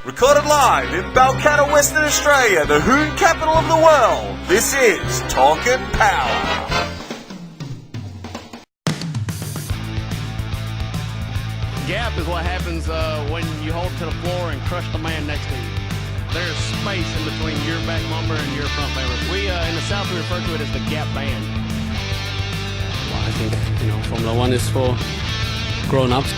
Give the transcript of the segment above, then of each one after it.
Recorded live in Balcatta, Western Australia, the hoon capital of the world, this is Talkin' Power. Gap is what happens when you hold to the floor and crush the man next to you. There's space in between your back bumper and your front bumper. We, in the South, we refer to it as the gap band. Well, I think, Formula One is for grown-ups.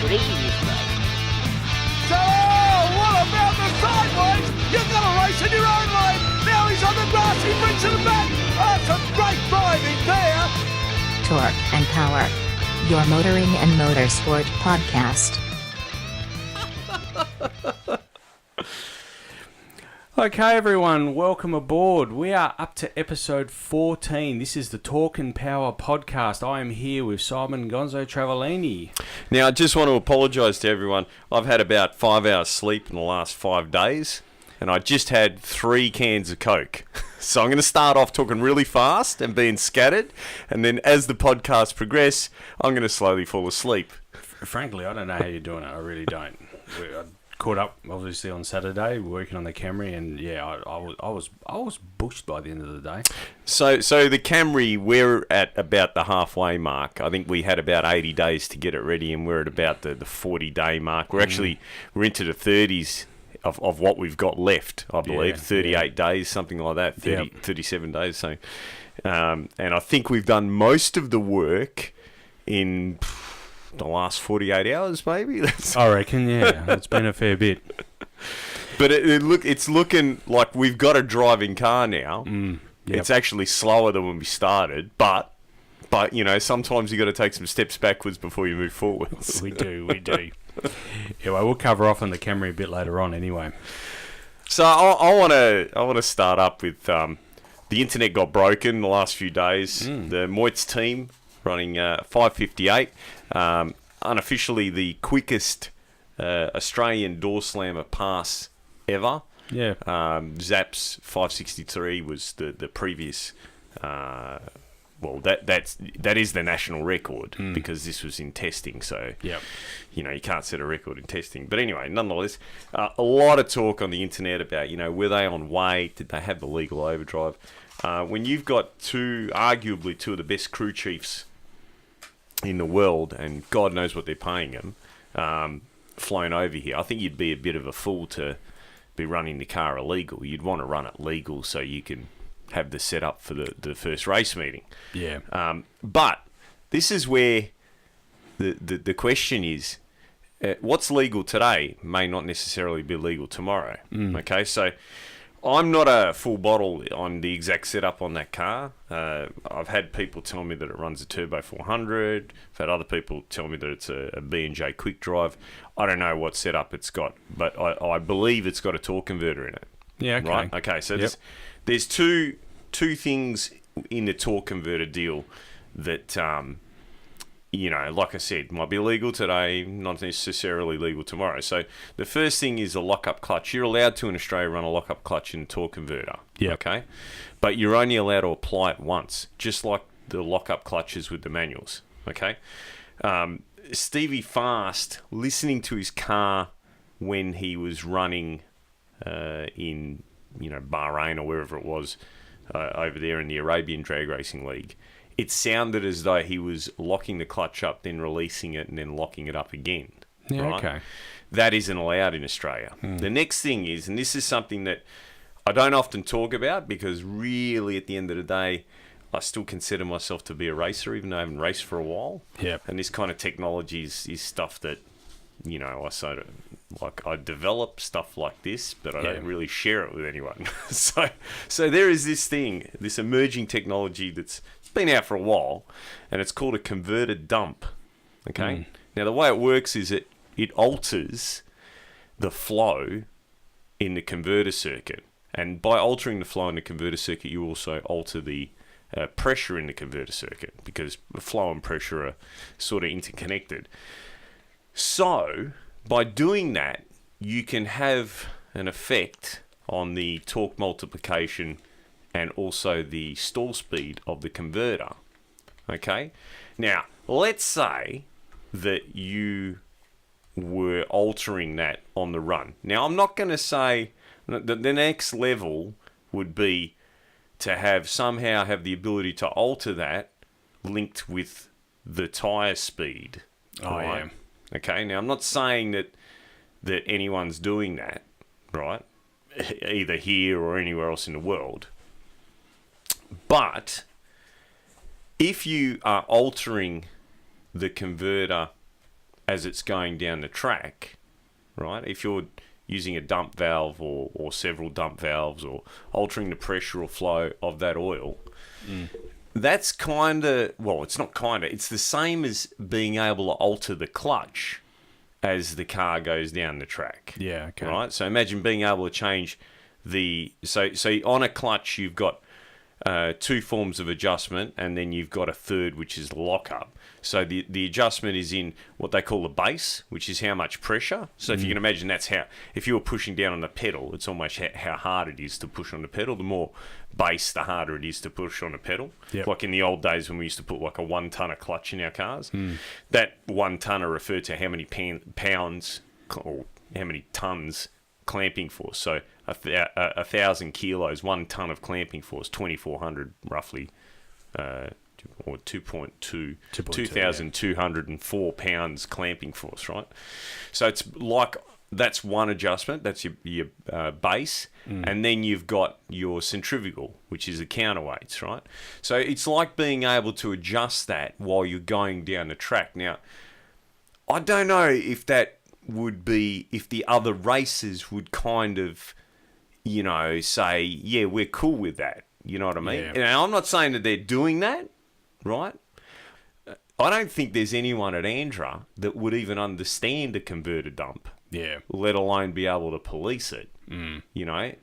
So, what about the sideways? You've got a race in your own lane. Now he's on the grass, he brings it back. That's a great driving there. Torque and Power, your motoring and motorsport podcast. Okay, everyone, welcome aboard. We are up to episode 14. This is the Talk and Power podcast. I am here with Simon Gonzo Travellini. Now, I just want to apologise to everyone. I've had about 5 hours sleep in the last 5 days, and I just had 3 cans of Coke. So I'm going to start off talking really fast and being scattered, and then as the podcast progresses, I'm going to slowly fall asleep. Frankly, I don't know how you're doing it. I really don't. I caught up, obviously, on Saturday, working on the Camry, and yeah, I was bushed by the end of the day. So the Camry, we're at about the halfway mark. I think we had about 80 days to get it ready, and we're at about the 40-day mark. We're into the 30s of what we've got left, I believe. 38 days, something like that, 37 days. So, and I think we've done most of the work in the last 48 hours, maybe. I reckon, yeah. It's been a fair bit. But it's looking like we've got a driving car now. Yep. It's actually slower than when we started, but sometimes you got to take some steps backwards before you move forwards. We do. Yeah, well, we'll cover off on the Camry a bit later on anyway. So I want to start up with the internet got broken the last few days. The Moits team running 5:58, unofficially the quickest Australian door slammer pass ever. Yeah. Zap's 5:63 was the previous. That is the national record because this was in testing. So you can't set a record in testing. But anyway, nonetheless, a lot of talk on the internet about were they on weight? Did they have the legal overdrive? When you've got arguably two of the best crew chiefs in the world, and God knows what they're paying them, flown over here, I think you'd be a bit of a fool to be running the car illegal. You'd want to run it legal so you can have the setup for the first race meeting. Yeah. But this is where the question is, what's legal today may not necessarily be legal tomorrow. Okay, so I'm not a full bottle on the exact setup on that car. I've had people tell me that it runs a Turbo 400. I've had other people tell me that it's a B&J quick drive. I don't know what setup it's got, but I believe it's got a torque converter in it. Yeah, okay. Right? Okay, so there's two things in the torque converter deal that, like I said, might be illegal today, not necessarily legal tomorrow. So the first thing is a lock-up clutch. You're allowed to, in Australia, run a lock-up clutch in a torque converter. Yeah. Okay? But you're only allowed to apply it once, just like the lock-up clutches with the manuals. Okay? Stevie Fast, listening to his car when he was running in Bahrain or wherever it was over there in the Arabian Drag Racing League, it sounded as though he was locking the clutch up, then releasing it, and then locking it up again. Yeah, right? okay. That isn't allowed in Australia. The next thing is, and this is something that I don't often talk about because really at the end of the day, I still consider myself to be a racer, even though I haven't raced for a while. Yep. And this kind of technology is stuff that, I sort of, I develop stuff like this, but I don't really share it with anyone. So there is this thing, this emerging technology that's been out for a while, and it's called a converter dump. Okay? Now, the way it works is it alters the flow in the converter circuit. And by altering the flow in the converter circuit, you also alter the pressure in the converter circuit, because flow and pressure are sort of interconnected. So by doing that, you can have an effect on the torque multiplication and also the stall speed of the converter. Okay? Now, let's say that you were altering that on the run. Now, I'm not going to say that the next level would be to somehow have the ability to alter that linked with the tyre speed. Oh, right? yeah. Okay, now I'm not saying that anyone's doing that, right? Either here or anywhere else in the world. But if you are altering the converter as it's going down the track, right? If you're using a dump valve or several dump valves, or altering the pressure or flow of that oil, that's kind of, well, it's not kind of, it's the same as being able to alter the clutch as the car goes down the track. Yeah, okay. Right? So imagine being able to change so on a clutch you've got two forms of adjustment, and then you've got a third, which is lockup. So the adjustment is in what they call the base, which is how much pressure. So if you can imagine, that's how, if you were pushing down on the pedal, it's almost how hard it is to push on the pedal. The more base, the harder it is to push on the pedal. Yep. Like in the old days when we used to put like a 1 tonner clutch in our cars, that 1 tonner referred to how many pounds or how many tons clamping force. So 1,000 kilos, 1 ton of clamping force, 2,400 roughly, or 2,204 pounds clamping force, right? So it's like, that's one adjustment, that's your base, and then you've got your centrifugal, which is the counterweights, right? So it's like being able to adjust that while you're going down the track. Now, I don't know if that would be, if the other races would kind of, you know, say, yeah, we're cool with that. You know what I mean? Yeah. Now, I'm not saying that they're doing that, right? I don't think there's anyone at Andra that would even understand a converter dump. Yeah. Let alone be able to police it. You know,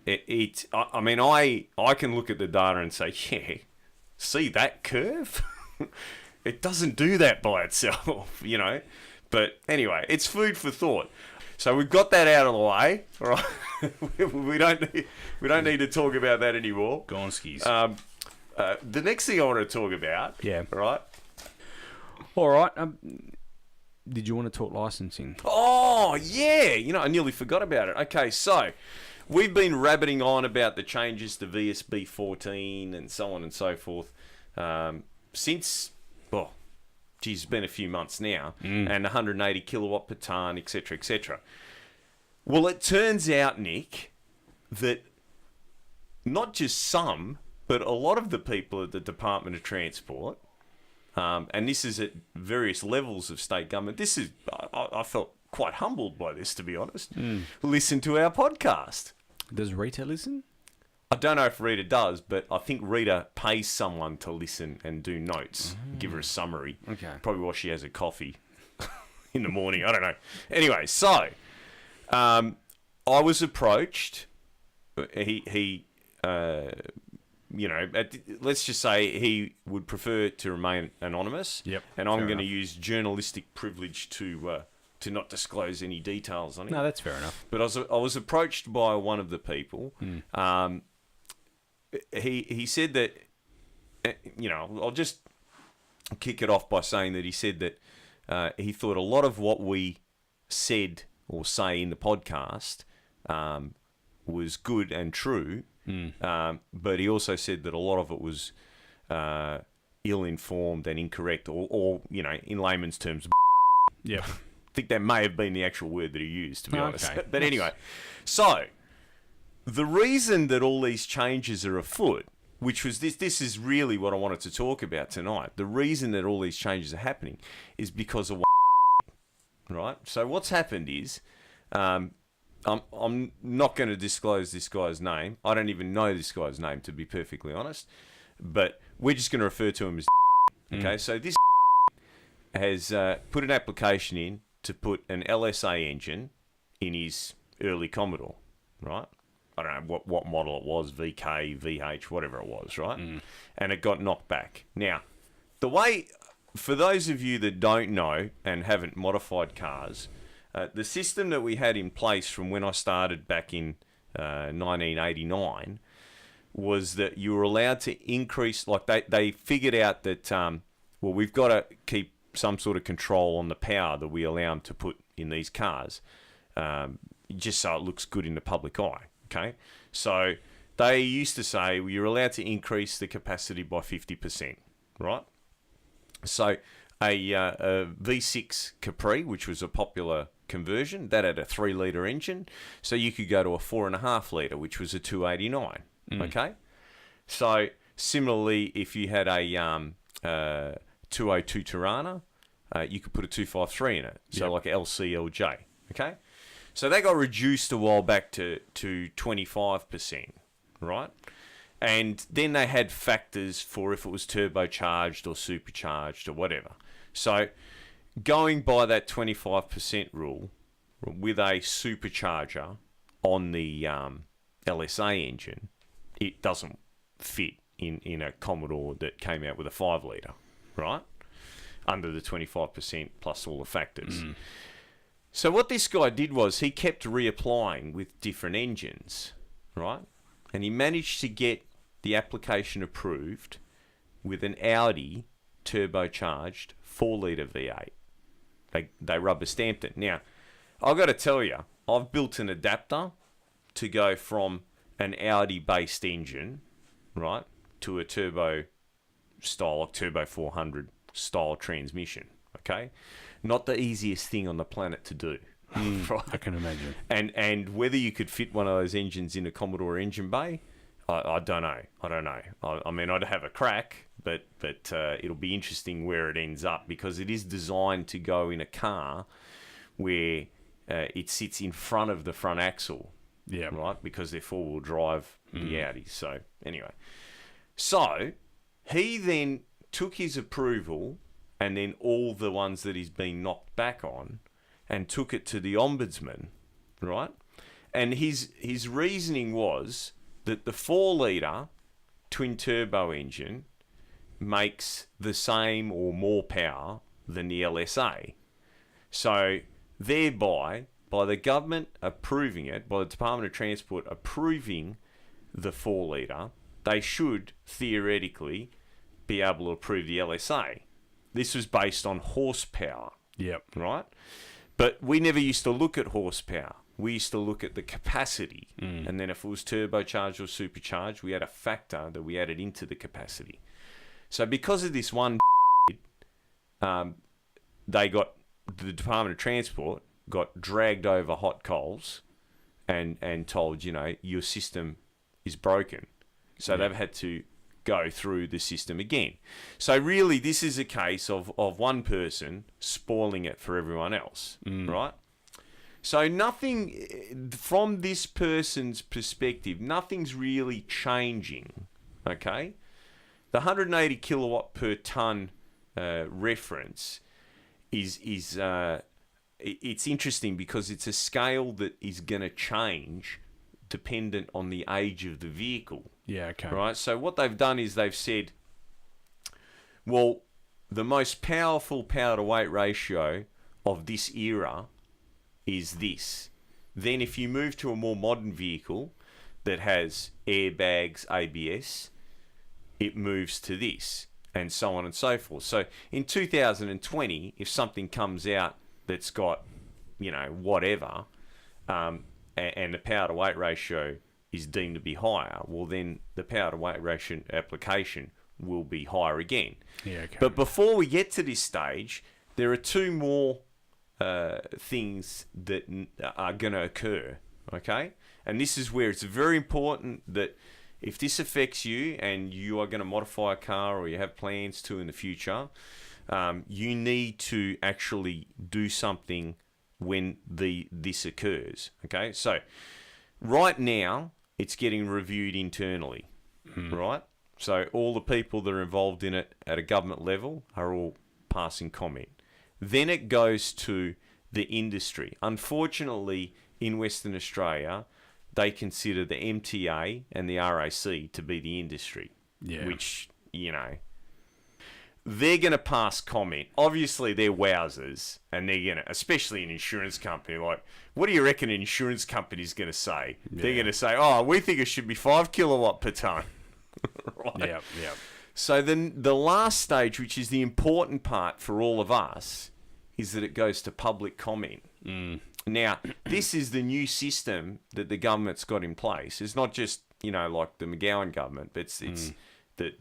I mean, I can look at the data and say, yeah, see that curve? It doesn't do that by itself, you know. But anyway, it's food for thought. So we've got that out of the way, right? we don't need to talk about that anymore. Gonskis. The next thing I want to talk about, right? All right. Did you want to talk licensing? Oh, yeah. You know, I nearly forgot about it. Okay, so we've been rabbiting on about the changes to VSB 14 and so on and so forth since, well, geez, it's been a few months now, and 180 kilowatt per tonne, etc., etc. Well, it turns out, Nick, that not just some, but a lot of the people at the Department of Transport, and this is at various levels of state government, this is, I felt quite humbled by this, to be honest, listen to our podcast. Does Rita listen? I don't know if Rita does, but I think Rita pays someone to listen and do notes, give her a summary. Okay. Probably while she has a coffee in the morning. I don't know. Anyway, so I was approached. He you know, let's just say he would prefer to remain anonymous. Yep. And I'm going to use journalistic privilege to not disclose any details on it. No, that's fair enough. But I was approached by one of the people. He said that, you know, I'll just kick it off by saying that he said that he thought a lot of what we said or say in the podcast was good and true, but he also said that a lot of it was ill-informed and incorrect, or you know, in layman's terms. Yeah. I think that may have been the actual word that he used, to be honest. Okay. But anyway, so the reason that all these changes are afoot, which was this is really what I wanted to talk about tonight. The reason that all these changes are happening is because of right? So what's happened is, I'm not going to disclose this guy's name. I don't even know this guy's name, to be perfectly honest. But we're just going to refer to him as okay? So this has put an application in to put an LSA engine in his early Commodore, right? I don't know what model it was, VK, VH, whatever it was, right? And it got knocked back. Now, the way, for those of you that don't know and haven't modified cars, the system that we had in place from when I started back in 1989 was that you were allowed to increase, like they figured out that, well, we've got to keep some sort of control on the power that we allow them to put in these cars, just so it looks good in the public eye, okay? So they used to say, well, you're allowed to increase the capacity by 50%, right? So a V6 Capri, which was a popular conversion, that had a 3-litre engine, so you could go to a 4.5 litre, which was a 289. Okay, so similarly, if you had a 202 Tirana, you could put a 253 in it, so like LCLJ. Okay, so that got reduced a while back to 25%, right? And then they had factors for if it was turbocharged or supercharged or whatever. So going by that 25% rule with a supercharger on the LSA engine, it doesn't fit in a Commodore that came out with a 5-litre, right? Under the 25% plus all the factors. So what this guy did was he kept reapplying with different engines, right? And he managed to get the application approved with an Audi turbocharged 4-litre V8. They rubber stamped it. Now, I've got to tell you, I've built an adapter to go from an Audi-based engine, right, to a turbo style, like Turbo 400 style transmission, okay? Not the easiest thing on the planet to do. Right. I can imagine. And whether you could fit one of those engines in a Commodore engine bay, I don't know. I mean, I'd have a crack, but it'll be interesting where it ends up, because it is designed to go in a car where it sits in front of the front axle. Yeah. Right? Because they're four-wheel drive, the Audis. So, anyway. So, he then took his approval and then all the ones that he's been knocked back on and took it to the Ombudsman, right? And his reasoning was that the 4-litre twin-turbo engine makes the same or more power than the LSA. So, thereby, by the government approving it, by the Department of Transport approving the 4-litre, they should theoretically be able to approve the LSA. This was based on horsepower. Yep. Right? But we never used to look at horsepower. We used to look at the capacity. And then if it was turbocharged or supercharged, we had a factor that we added into the capacity. So because of this one, they got, the Department of Transport got dragged over hot coals and told, you know, your system is broken. So they've had to go through the system again. So really, this is a case of one person spoiling it for everyone else, right? So nothing, from this person's perspective, nothing's really changing, okay? The 180 kilowatt per tonne reference is it's interesting because it's a scale that is going to change dependent on the age of the vehicle. Yeah, okay. Right? So what they've done is they've said, well, the most powerful power-to-weight ratio of this era is this. Then if you move to a more modern vehicle that has airbags, ABS, it moves to this, and so on and so forth. So in 2020, if something comes out that's got, you know, whatever, and the power-to-weight ratio is deemed to be higher, well, then the power-to-weight ratio application will be higher again. Yeah, okay. But before we get to this stage, there are two more things that are going to occur, okay? And this is where it's very important that if this affects you and you are going to modify a car or you have plans to in the future, you need to actually do something when this occurs, okay? So right now, it's getting reviewed internally, right? So all the people that are involved in it at a government level are all passing comment. Then it goes to the industry. Unfortunately, in Western Australia, they consider the MTA and the RAC to be the industry, which, you know, they're going to pass comment. Obviously, they're wowzers, and they're going to, especially an insurance company, like, what do you reckon an insurance company's going to say? Yeah. They're going to say, oh, we think it should be 5 kilowatt per tonne. Right? Yeah. So then the last stage, which is the important part for all of us, is that it goes to public comment. Now, this is the new system that the government's got in place. It's not just, you know, like the McGowan government, but it's that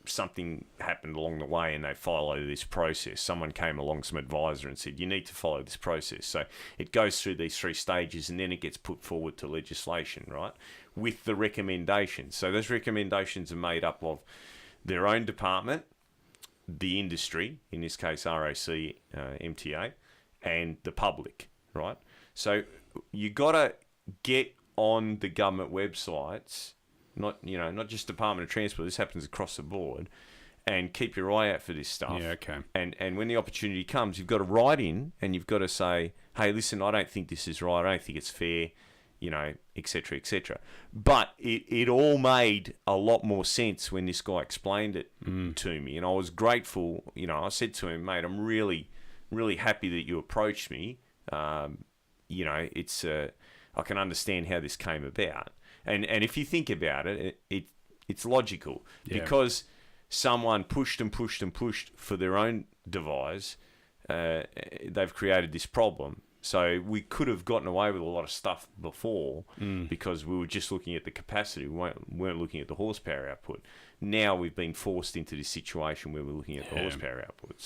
something happened along the way and they follow this process. Someone came along, some advisor, and said, you need to follow this process. So it goes through these 3 stages and then it gets put forward to legislation, right, with the recommendations. So those recommendations are made up of their own department, the industry, in this case RAC, MTA, and the public, right? So you got to get on the government websites, not just Department of Transport. This happens across the board, and keep your eye out for this stuff. Yeah, okay. And when the opportunity comes, you've got to write in and you've got to say, hey, listen, I don't think this is right. I don't think it's fair, you know, et cetera, et cetera. But it all made a lot more sense when this guy explained it to me, and I was grateful. You know, I said to him, mate, I'm really, really happy that you approached me. You know, it's I can understand how this came about. And if you think about it, it's logical because someone pushed and pushed and pushed for their own devise. They've created this problem. So we could have gotten away with a lot of stuff before because we were just looking at the capacity. We weren't looking at the horsepower output. Now we've been forced into this situation where we're looking at the horsepower output.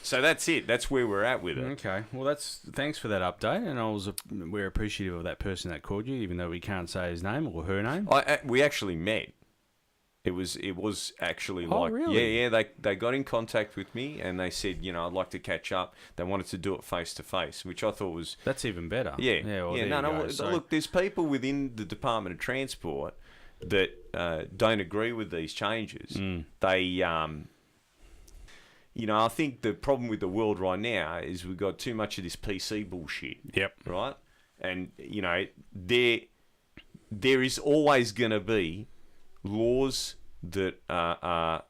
So that's it. That's where we're at with it. Okay. Well, thanks for that update, and we're appreciative of that person that called you, even though we can't say his name or her name. We actually met. It was actually like, really? they got in contact with me and they said, you know, I'd like to catch up. They wanted to do it face to face, which I thought was that's even better. Look, there's people within the Department of Transport that don't agree with these changes. They you know, I think the problem with the world right now is we've got too much of this PC bullshit. Yep. Right? And, you know, there is always going to be laws that are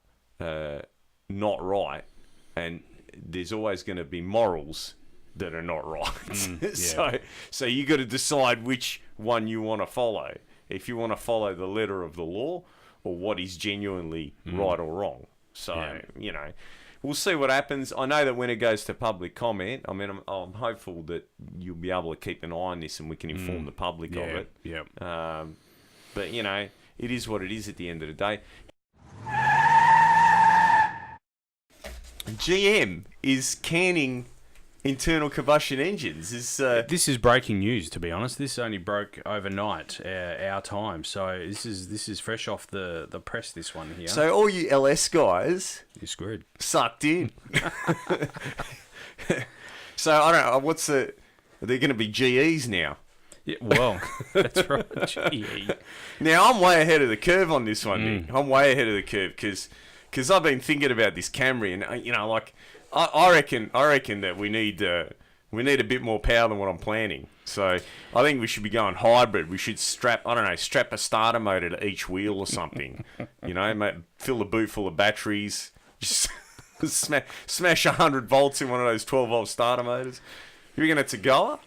not right, and there's always going to be morals that are not right. So you got to decide which one you want to follow. If you want to follow the letter of the law or what is genuinely right or wrong. So, you know, we'll see what happens. I know that when it goes to public comment, I mean, I'm hopeful that you'll be able to keep an eye on this and we can inform the public of it. Yeah. But, you know, it is what it is at the end of the day. GM is canning internal combustion engines. This is breaking news, to be honest. This only broke overnight, our time. So this is fresh off the press, this one here. So all you LS guys... You're screwed. Sucked in. So, I don't know, are they going to be GEs now? Yeah, well, that's right, GE. Now, I'm way ahead of the curve on this one, Nick. I'm way ahead of the curve because I've been thinking about this Camry and, you know, like... I reckon that we need a bit more power than what I'm planning. So I think we should be going hybrid. We should strap a starter motor to each wheel or something. You know, fill the boot full of batteries. Just smash 100 volts in one of those 12-volt starter motors. You reckon it's a goer?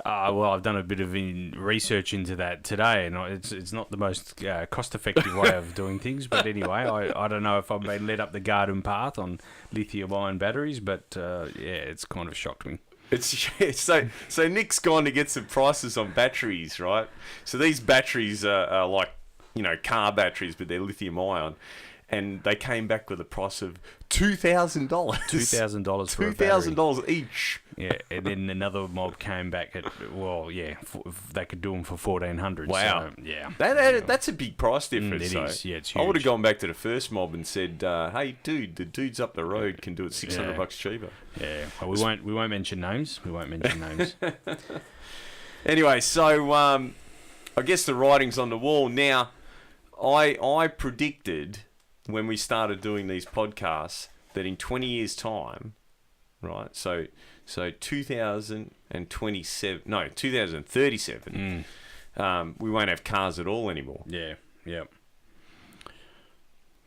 Well, I've done a bit of research into that today, and it's not the most cost-effective way of doing things. But anyway, I don't know if I've been led up the garden path on lithium-ion batteries, but it's kind of shocked me. So Nick's gone to get some prices on batteries, right? So these batteries are like, you know, car batteries, but they're lithium-ion. And they came back with a price of $2,000. $2,000 for $2,000 each. Yeah, and then another mob came back at, they could do them for $1,400. Wow. So, yeah. That's a big price difference. It is, yeah, it's huge. I would have gone back to the first mob and said, hey, dude, the dudes up the road can do it $600 cheaper. Yeah, well, we won't mention names. Anyway, so I guess the writing's on the wall. Now, I predicted... when we started doing these podcasts, that in 20 years' time, right? So 2037, we won't have cars at all anymore. Yeah, yeah.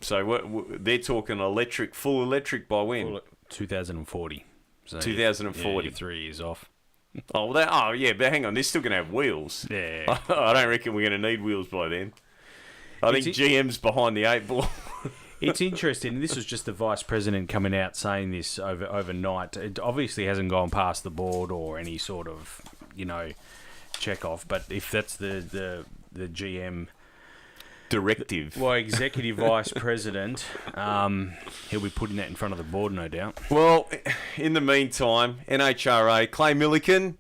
So they're talking full electric by when? 2040. So 2040. you're 3 years off. Yeah, but hang on, they're still going to have wheels. Yeah. I don't reckon we're going to need wheels by then. I think GM's behind the 8 ball. It's interesting. This was just the vice president coming out saying this overnight. It obviously hasn't gone past the board or any sort of, check off. But if that's the GM directive, executive vice president, he'll be putting that in front of the board, no doubt. Well, in the meantime, NHRA, Clay Millican.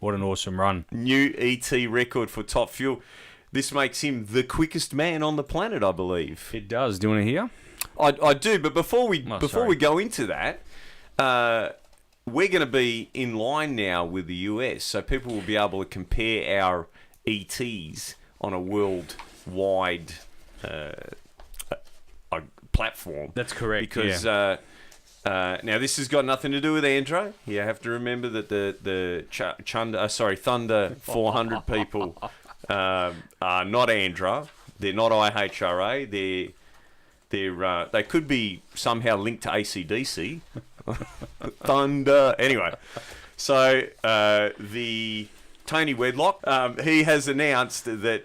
What an awesome run. New ET record for Top Fuel. This makes him the quickest man on the planet, I believe. It does. Do you want to hear? I do, but before we go into that, we're going to be in line now with the US, so people will be able to compare our ETs on a worldwide platform. That's correct. Because now this has got nothing to do with Andro. You have to remember that the Thunder 400 people are not Andro. They're not IHRA. They could be somehow linked to ACDC. Thunder. Anyway, so the Tony Wedlock, he has announced that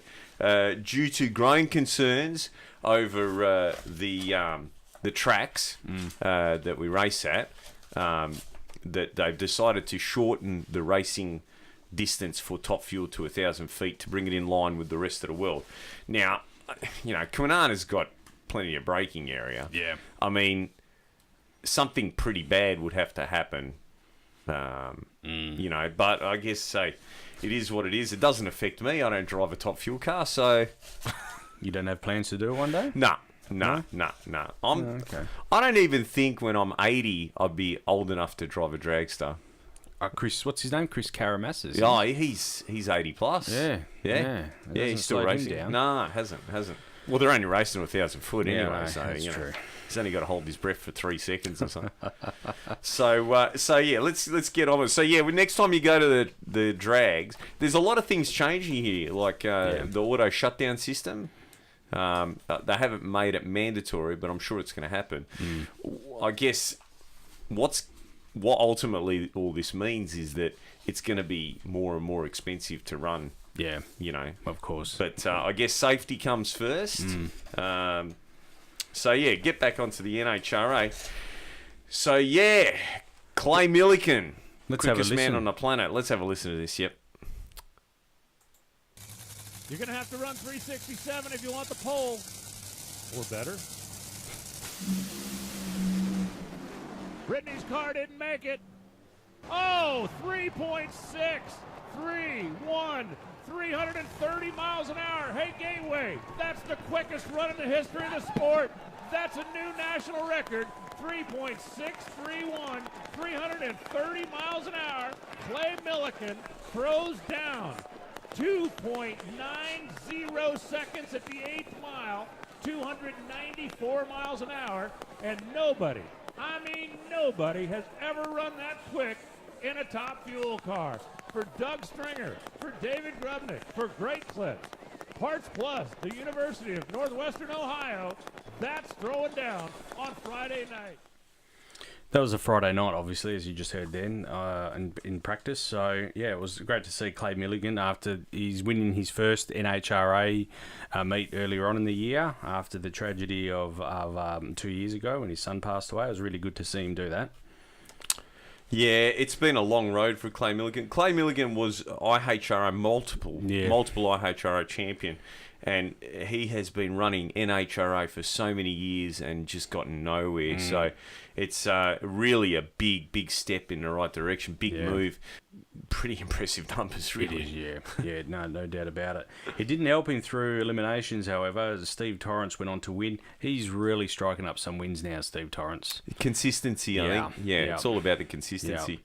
due to growing concerns over the tracks that we race at, that they've decided to shorten the racing distance for Top Fuel to 1,000 feet to bring it in line with the rest of the world. Now, Kwinana's got plenty of braking area. Yeah. I mean, something pretty bad would have to happen, but I guess it is what it is. It doesn't affect me. I don't drive a Top Fuel car, so... You don't have plans to do it one day? No. Okay. I don't even think when I'm 80 I'd be old enough to drive a dragster. Chris, what's his name? Chris Karamassis. Oh, he's 80 plus. Yeah. He's still racing. No, hasn't. Well, they're only racing 1,000 foot anyway, no, so that's true. He's only got to hold his breath for 3 seconds or something. So yeah, let's get on with it. So yeah, next time you go to the drags, there's a lot of things changing here, like the auto shutdown system. They haven't made it mandatory, but I'm sure it's going to happen. I guess what ultimately all this means is that it's going to be more and more expensive to run. Yeah, of course. But I guess safety comes first. So yeah, get back onto the NHRA. So yeah, Clay Millican, quickest man on the planet. Let's have a listen to this. Yep. You're going to have to run 367 if you want the pole. Or better. Brittany's car didn't make it. Oh, 3.6. 3-1. 330 miles an hour. Hey, Gateway, that's the quickest run in the history of the sport. That's a new national record. 3.631. 330 miles an hour. Clay Millican throws down. 2.90 seconds at the 8th mile, 294 miles an hour, and nobody has ever run that quick in a Top Fuel car. For Doug Stringer, for David Grubnick, for Great Clips, Parts Plus, the University of Northwestern Ohio, that's throwing down on Friday night. That was a Friday night, obviously, as you just heard then, in practice. So, yeah, it was great to see Clay Millican after he's winning his first NHRA meet earlier on in the year after the tragedy of 2 years ago when his son passed away. It was really good to see him do that. Yeah, it's been a long road for Clay Millican. Clay Millican was IHRA multiple IHRA champion, and he has been running NHRA for so many years and just gotten nowhere. So it's really a big step in the right direction, big move. Pretty impressive numbers, really. It is, yeah, no doubt about it. It didn't help him through eliminations, however, as Steve Torrance went on to win. He's really striking up some wins now, Steve Torrance. Consistency, I think. Yeah, it's all about the consistency.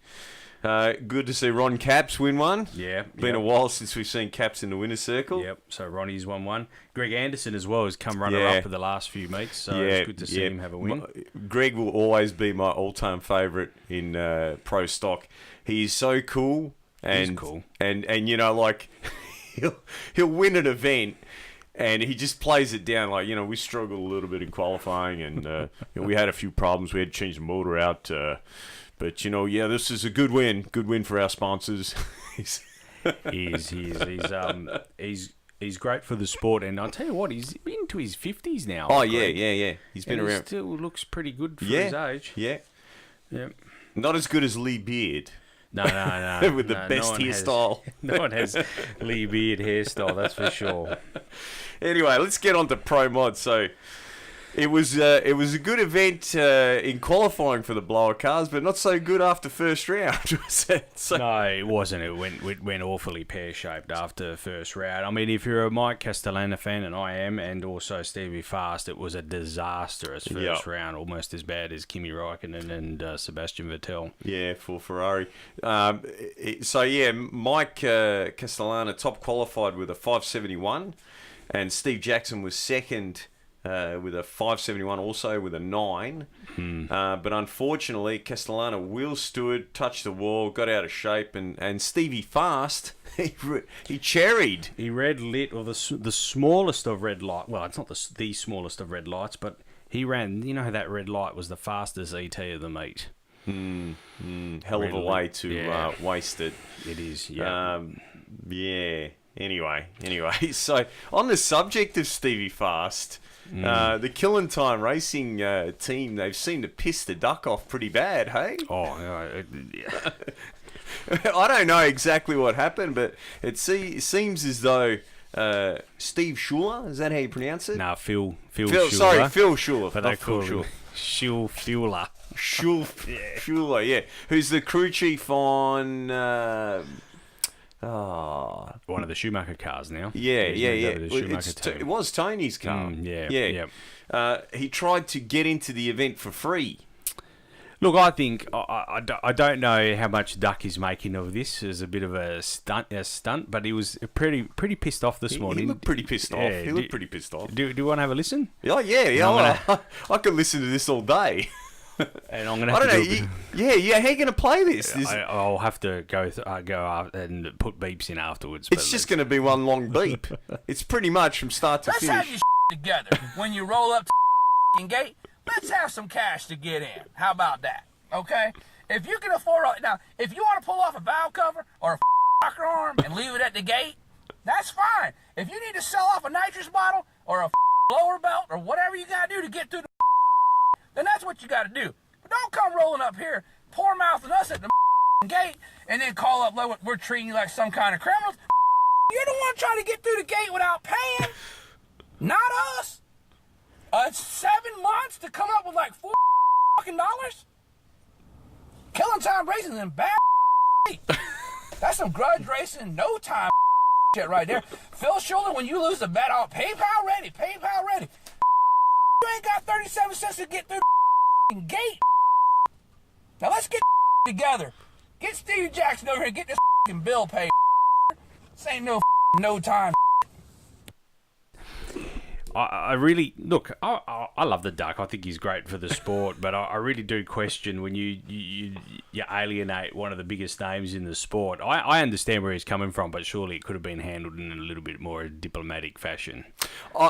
Good to see Ron Capps win one. Yeah. Been a while since we've seen Capps in the winner's circle. Yep, so Ronnie's won one. Greg Anderson as well has come runner-up for the last few meets, so it's good to see him have a win. Greg will always be my all-time favourite in pro stock. He is so cool. And, He's cool. And you know, like... he'll win an event. And he just plays it down like, we struggled a little bit in qualifying, and we had a few problems. We had to change the motor out. But, this is a good win. Good win for our sponsors. He's great for the sport, and I'll tell you what, he's into his 50s now. Oh, yeah. He's been around. He still looks pretty good for his age. Yeah. Yep. Not as good as Lee Beard. No. With the best hairstyle. No one has Lee Beard hairstyle, that's for sure. Anyway, let's get on to Pro Mod. So it was a good event in qualifying for the blower cars, but not so good after first round. No, it wasn't. It went awfully pear-shaped after first round. I mean, if you're a Mike Castellana fan, and I am, and also Stevie Fast, it was a disastrous first round, almost as bad as Kimi Räikkönen and Sebastian Vettel. Yeah, for Ferrari. Mike Castellana top qualified with a 571, and Steve Jackson was second with a 571, also with a 9. But unfortunately, Castellana wheel stood, touched the wall, got out of shape, and Stevie Fast, he cherried. He red lit, or the smallest of red light. Well, it's not the smallest of red lights, but he ran. You know how that red light was the fastest ET of the meet. Hell of a way to waste it. It is. Yeah. Anyway, so on the subject of Stevie Fast, the Killing Time Racing team, they've seemed to piss the duck off pretty bad, hey? Oh, yeah. I don't know exactly what happened, but it seems as though Steve Schuler, is that how you pronounce it? No, Phil Schuler. Sorry, Phil Schuler. But they call him Schuler. Schuler, yeah. Who's the crew chief on... one of the Schumacher cars now. Yeah. It was Tony's car. He tried to get into the event for free. Look, I think I don't know how much Duck is making of this as a bit of a stunt, but he was pretty pissed off this morning. He looked pretty pissed off. He looked pretty pissed off. Do you want to have a listen? Oh yeah. I could listen to this all day. And I'm gonna. How are you gonna play this? I'll have to go out and put beeps in afterwards. It's just gonna be one long beep. It's pretty much from start to finish. Let's have your together. When you roll up to the gate, let's have some cash to get in. How about that? Okay. If you can afford now, if you want to pull off a valve cover or a rocker arm and leave it at the gate, that's fine. If you need to sell off a nitrous bottle or a blower belt or whatever you gotta do to get through the then that's what you got to do. But don't come rolling up here, poor mouthing us at the gate, and then call up like we're treating you like some kind of criminals. You're the one trying to get through the gate without paying, not us. It's 7 months to come up with like $4 Killing Time Racing in bad That's some grudge racing, no time shit right there. Phil Schuler, when you lose the bet, PayPal ready. You ain't got 37 cents to get through the gate. Now let's get together. Get Stevie Jackson over here and get this bill paid. This ain't no time. I really look. I love the Duck. I think he's great for the sport, but I really do question when you alienate one of the biggest names in the sport. I understand where he's coming from, but surely it could have been handled in a little bit more diplomatic fashion.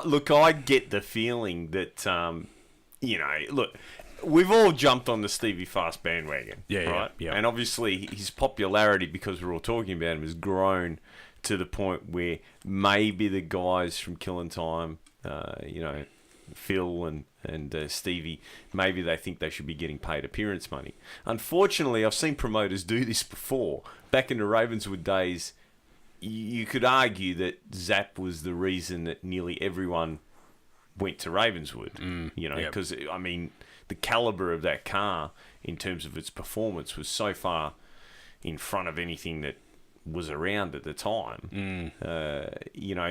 Look, I get the feeling that look, we've all jumped on the Stevie Fast bandwagon, right? Yeah. And obviously his popularity, because we're all talking about him, has grown to the point where maybe the guys from Killing Time, Phil and Stevie, maybe they think they should be getting paid appearance money. Unfortunately, I've seen promoters do this before. Back in the Ravenswood days, you could argue that Zap was the reason that nearly everyone went to Ravenswood. Because I mean, the caliber of that car in terms of its performance was so far in front of anything that was around at the time.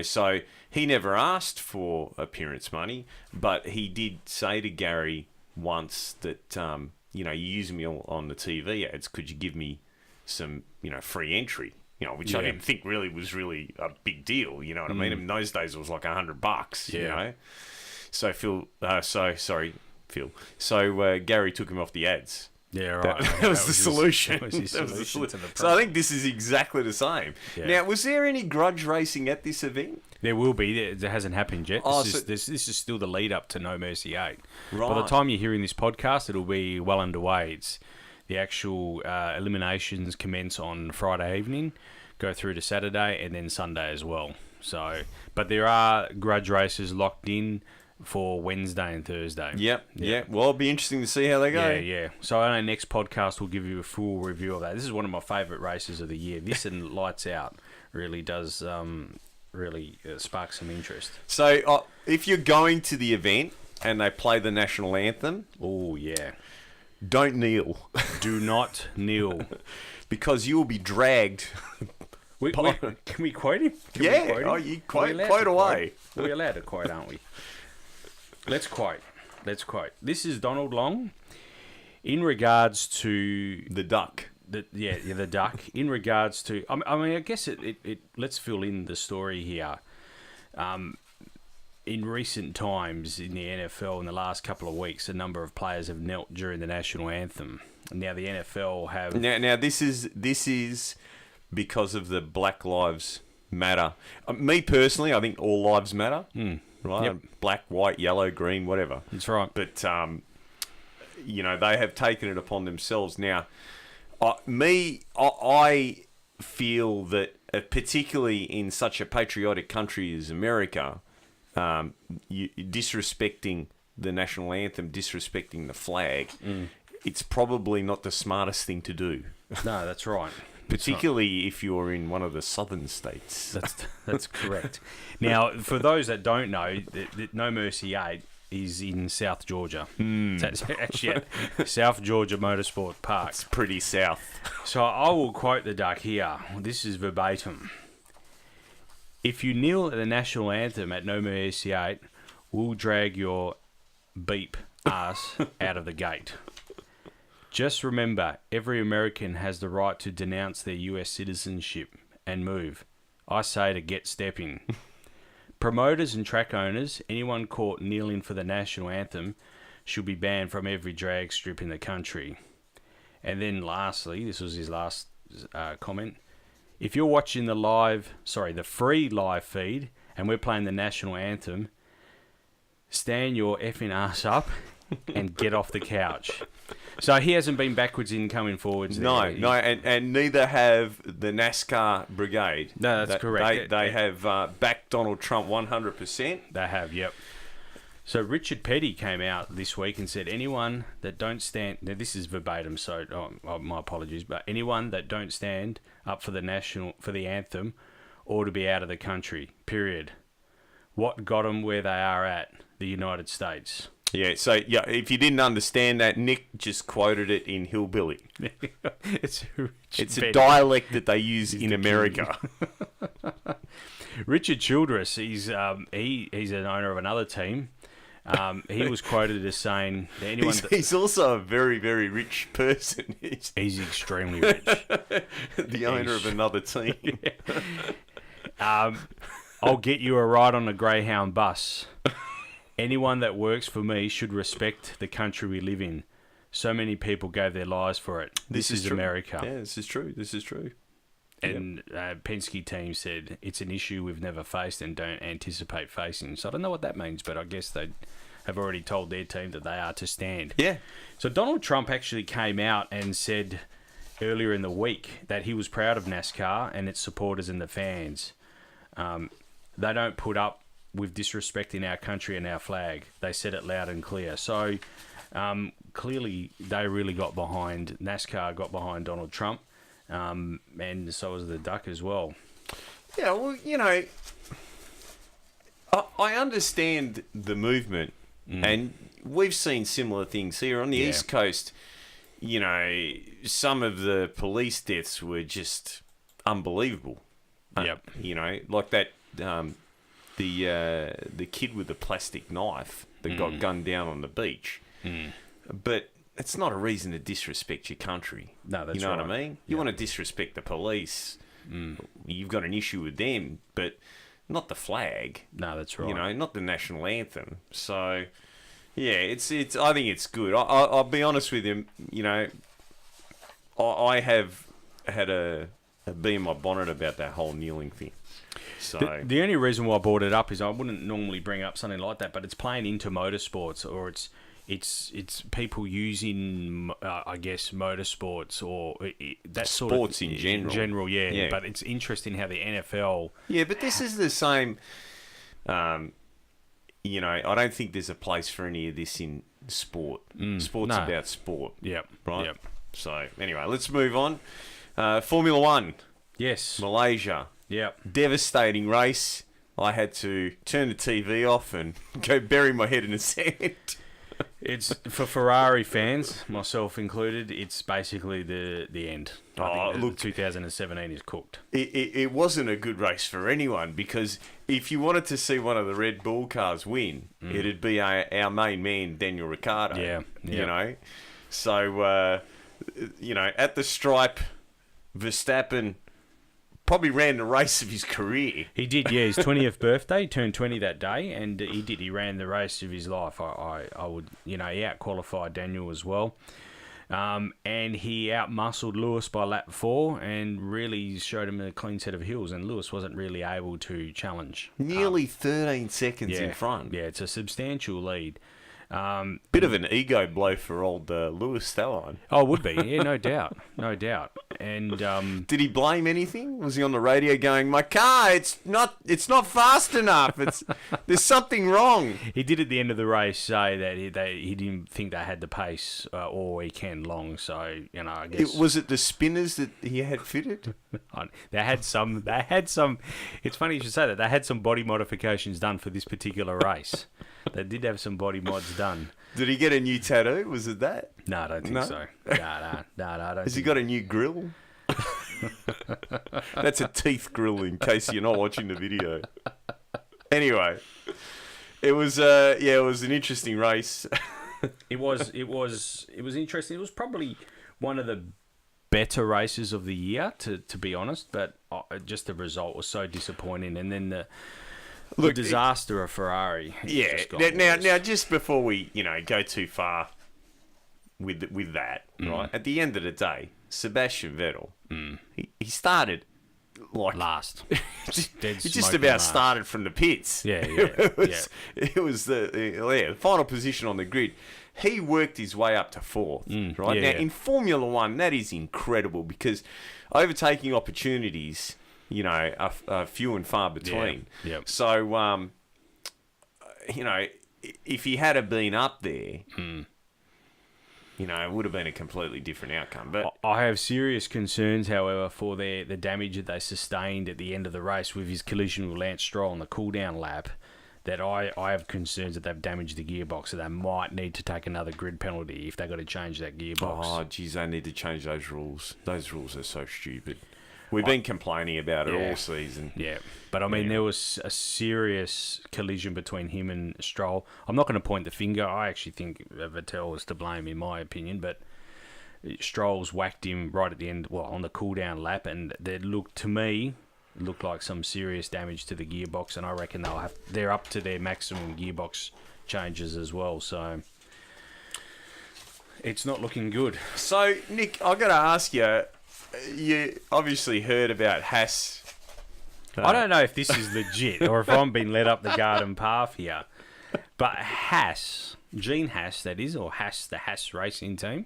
So he never asked for appearance money, but he did say to Gary once that, you use me on the TV ads, could you give me some, free entry? Which I didn't think really was really a big deal, you know what I mean? In those days, it was like $100, you know? So Phil. So Gary took him off the ads. Yeah, right. That was the solution. That was his That was the solution to the So I problem. think this is exactly the same. Yeah. Now, was there any grudge racing at this event? There will be. It hasn't happened yet. Oh, This is still the lead up to No Mercy 8. Right. By the time you're hearing this podcast, it'll be well underway. It's the actual eliminations commence on Friday evening, go through to Saturday, and then Sunday as well. So, but there are grudge races locked in for Wednesday and Thursday. Yep. Yeah. Well, it'll be interesting to see how they go. Yeah. So I know next podcast we'll give you a full review of that. This is one of my favourite races of the year. This and Lights Out really does spark some interest. So if you're going to the event and they play the national anthem, Oh, yeah. don't kneel Do not kneel. because you will be dragged. Can we quote him? Can we Yeah. quote him? Oh, you Are we allowed quote to away. We're allowed to quote, aren't we? Let's quote. This is Donald Long in regards to The duck. the duck. In regards to, I mean, I guess it let's fill in the story here. In recent times in the NFL, in the last couple of weeks, a number of players have knelt during the national anthem. Now the NFL have Now this is because of the Black Lives Matter. Me personally, I think all lives matter. Right? Yep. Black, white, yellow, green, whatever. That's right. But they have taken it upon themselves. Now, I feel that particularly in such a patriotic country as America, you disrespecting the national anthem, disrespecting the flag, it's probably not the smartest thing to do. No, that's right. Particularly if you're in one of the southern states. That's correct. Now, for those that don't know, the No Mercy 8 is in South Georgia. That's actually at South Georgia Motorsport Park. It's pretty south. So I will quote the duck here. This is verbatim. If you kneel at the national anthem at No Mercy 8, we'll drag your beep ass out of the gate. Just remember, every American has the right to denounce their US citizenship and move. I say to get stepping. Promoters and track owners, anyone caught kneeling for the national anthem should be banned from every drag strip in the country. And then lastly, this was his last comment. If you're watching the free live feed and we're playing the national anthem, stand your effing ass up and get off the couch. So he hasn't been backwards in coming forwards. No, there. and neither have the NASCAR brigade. No, that's correct. They have backed Donald Trump 100%. They have, yep. So Richard Petty came out this week and said, anyone that don't stand... Now, this is verbatim, so my apologies, but anyone that don't stand up for the anthem ought to be out of the country, period. What got them where they are at? The United States. Yeah, so if you didn't understand that, Nick just quoted it in hillbilly. It's a dialect that they use in America. Richard Childress, he's an owner of another team. He was quoted as saying that anyone he's also a very, very rich person. He's extremely rich. The owner of another team. I'll get you a ride on a Greyhound bus. Anyone that works for me should respect the country we live in. So many people gave their lives for it. This is America. Yeah, this is true. And Penske team said it's an issue we've never faced and don't anticipate facing. So I don't know what that means, but I guess they have already told their team that they are to stand. Yeah. So Donald Trump actually came out and said earlier in the week that he was proud of NASCAR and its supporters and the fans. They don't put up with disrespecting our country and our flag. They said it loud and clear. So clearly they really got behind, NASCAR got behind Donald Trump, and so was the duck as well. Yeah, well, I understand the movement, and we've seen similar things here on the East Coast. Some of the police deaths were just unbelievable. Yep. Like that... the kid with the plastic knife that got gunned down on the beach. But it's not a reason to disrespect your country. No, that's You know right. what I mean? You want to disrespect the police. You've got an issue with them, but not the flag. No, that's right. Not the national anthem. So, yeah, it's. I think it's good. I'll be honest with you. I have had a bee in my bonnet about that whole kneeling thing. So the only reason why I brought it up is I wouldn't normally bring up something like that, but it's playing into motorsports, or it's people using, I guess, motorsports or that sort sports of in general. In general, yeah. But it's interesting how the NFL. Yeah, but this is the same. You know, I don't think there's a place for any of this in sport. Sport's about sport. Yep. Right. Yep. So anyway, let's move on. Formula One. Yes. Malaysia. Yep. Devastating race. I had to turn the TV off and go bury my head in the sand. It's for Ferrari fans, myself included. It's basically the end. I think 2017 is cooked. It wasn't a good race for anyone, because if you wanted to see one of the Red Bull cars win, it'd be our main man Daniel Ricciardo. Yeah. You know, so you know, at the stripe, Verstappen probably ran the race of his career. He did, yeah. His 20th birthday, turned 20 that day, and he did. He ran the race of his life. I would, you know, he out-qualified Daniel as well. And he outmuscled Lewis by lap 4 and really showed him a clean set of hills, and Lewis wasn't really able to challenge. Nearly 13 seconds in front. Yeah, it's a substantial lead. Bit of an ego blow for old Lewis Stelline. Oh, would be. Yeah, no doubt. No doubt. And did he blame anything? Was he on the radio going, "My car, it's not fast enough. There's something wrong"? He did at the end of the race say that he didn't think they had the pace all weekend long. So, you know, I guess Was it the spinners that he had fitted? They had some. It's funny you should say that. They had some body modifications done for this particular race. They did have some body mods done. Did he get a new tattoo? Was it that? No, I don't think so. No, I don't. Has he got a new grill? That's a teeth grill, in case you're not watching the video. Anyway, it was an interesting race. It was interesting. It was probably one of the better races of the year, to be honest. But just the result was so disappointing, and then the disaster of Ferrari. Yeah. Now, just before we go too far with that, right? At the end of the day, Sebastian Vettel, he started like last. He just about started from the pits. Yeah. It was the final position on the grid. He worked his way up to 4th, right? Now, in Formula One, that is incredible, because overtaking opportunities, are few and far between. Yeah. So, if he had been up there, it would have been a completely different outcome. But I have serious concerns, however, for the damage that they sustained at the end of the race with his collision with Lance Stroll on the cool-down lap. That I have concerns that they've damaged the gearbox, so they might need to take another grid penalty if they've got to change that gearbox. Oh, geez, they need to change those rules. Those rules are so stupid. We've been complaining about it all season. Yeah, but I mean, there was a serious collision between him and Stroll. I'm not going to point the finger. I actually think Vettel was to blame, in my opinion, but Stroll's whacked him right at the end, on the cool-down lap, and it looked like some serious damage to the gearbox, and I reckon they're up to their maximum gearbox changes as well, so it's not looking good. So, Nick, I've got to ask you, you obviously heard about Haas. I don't know if this is legit or if I'm being led up the garden path here, but Haas, Gene Haas that is, or Haas, the Haas racing team,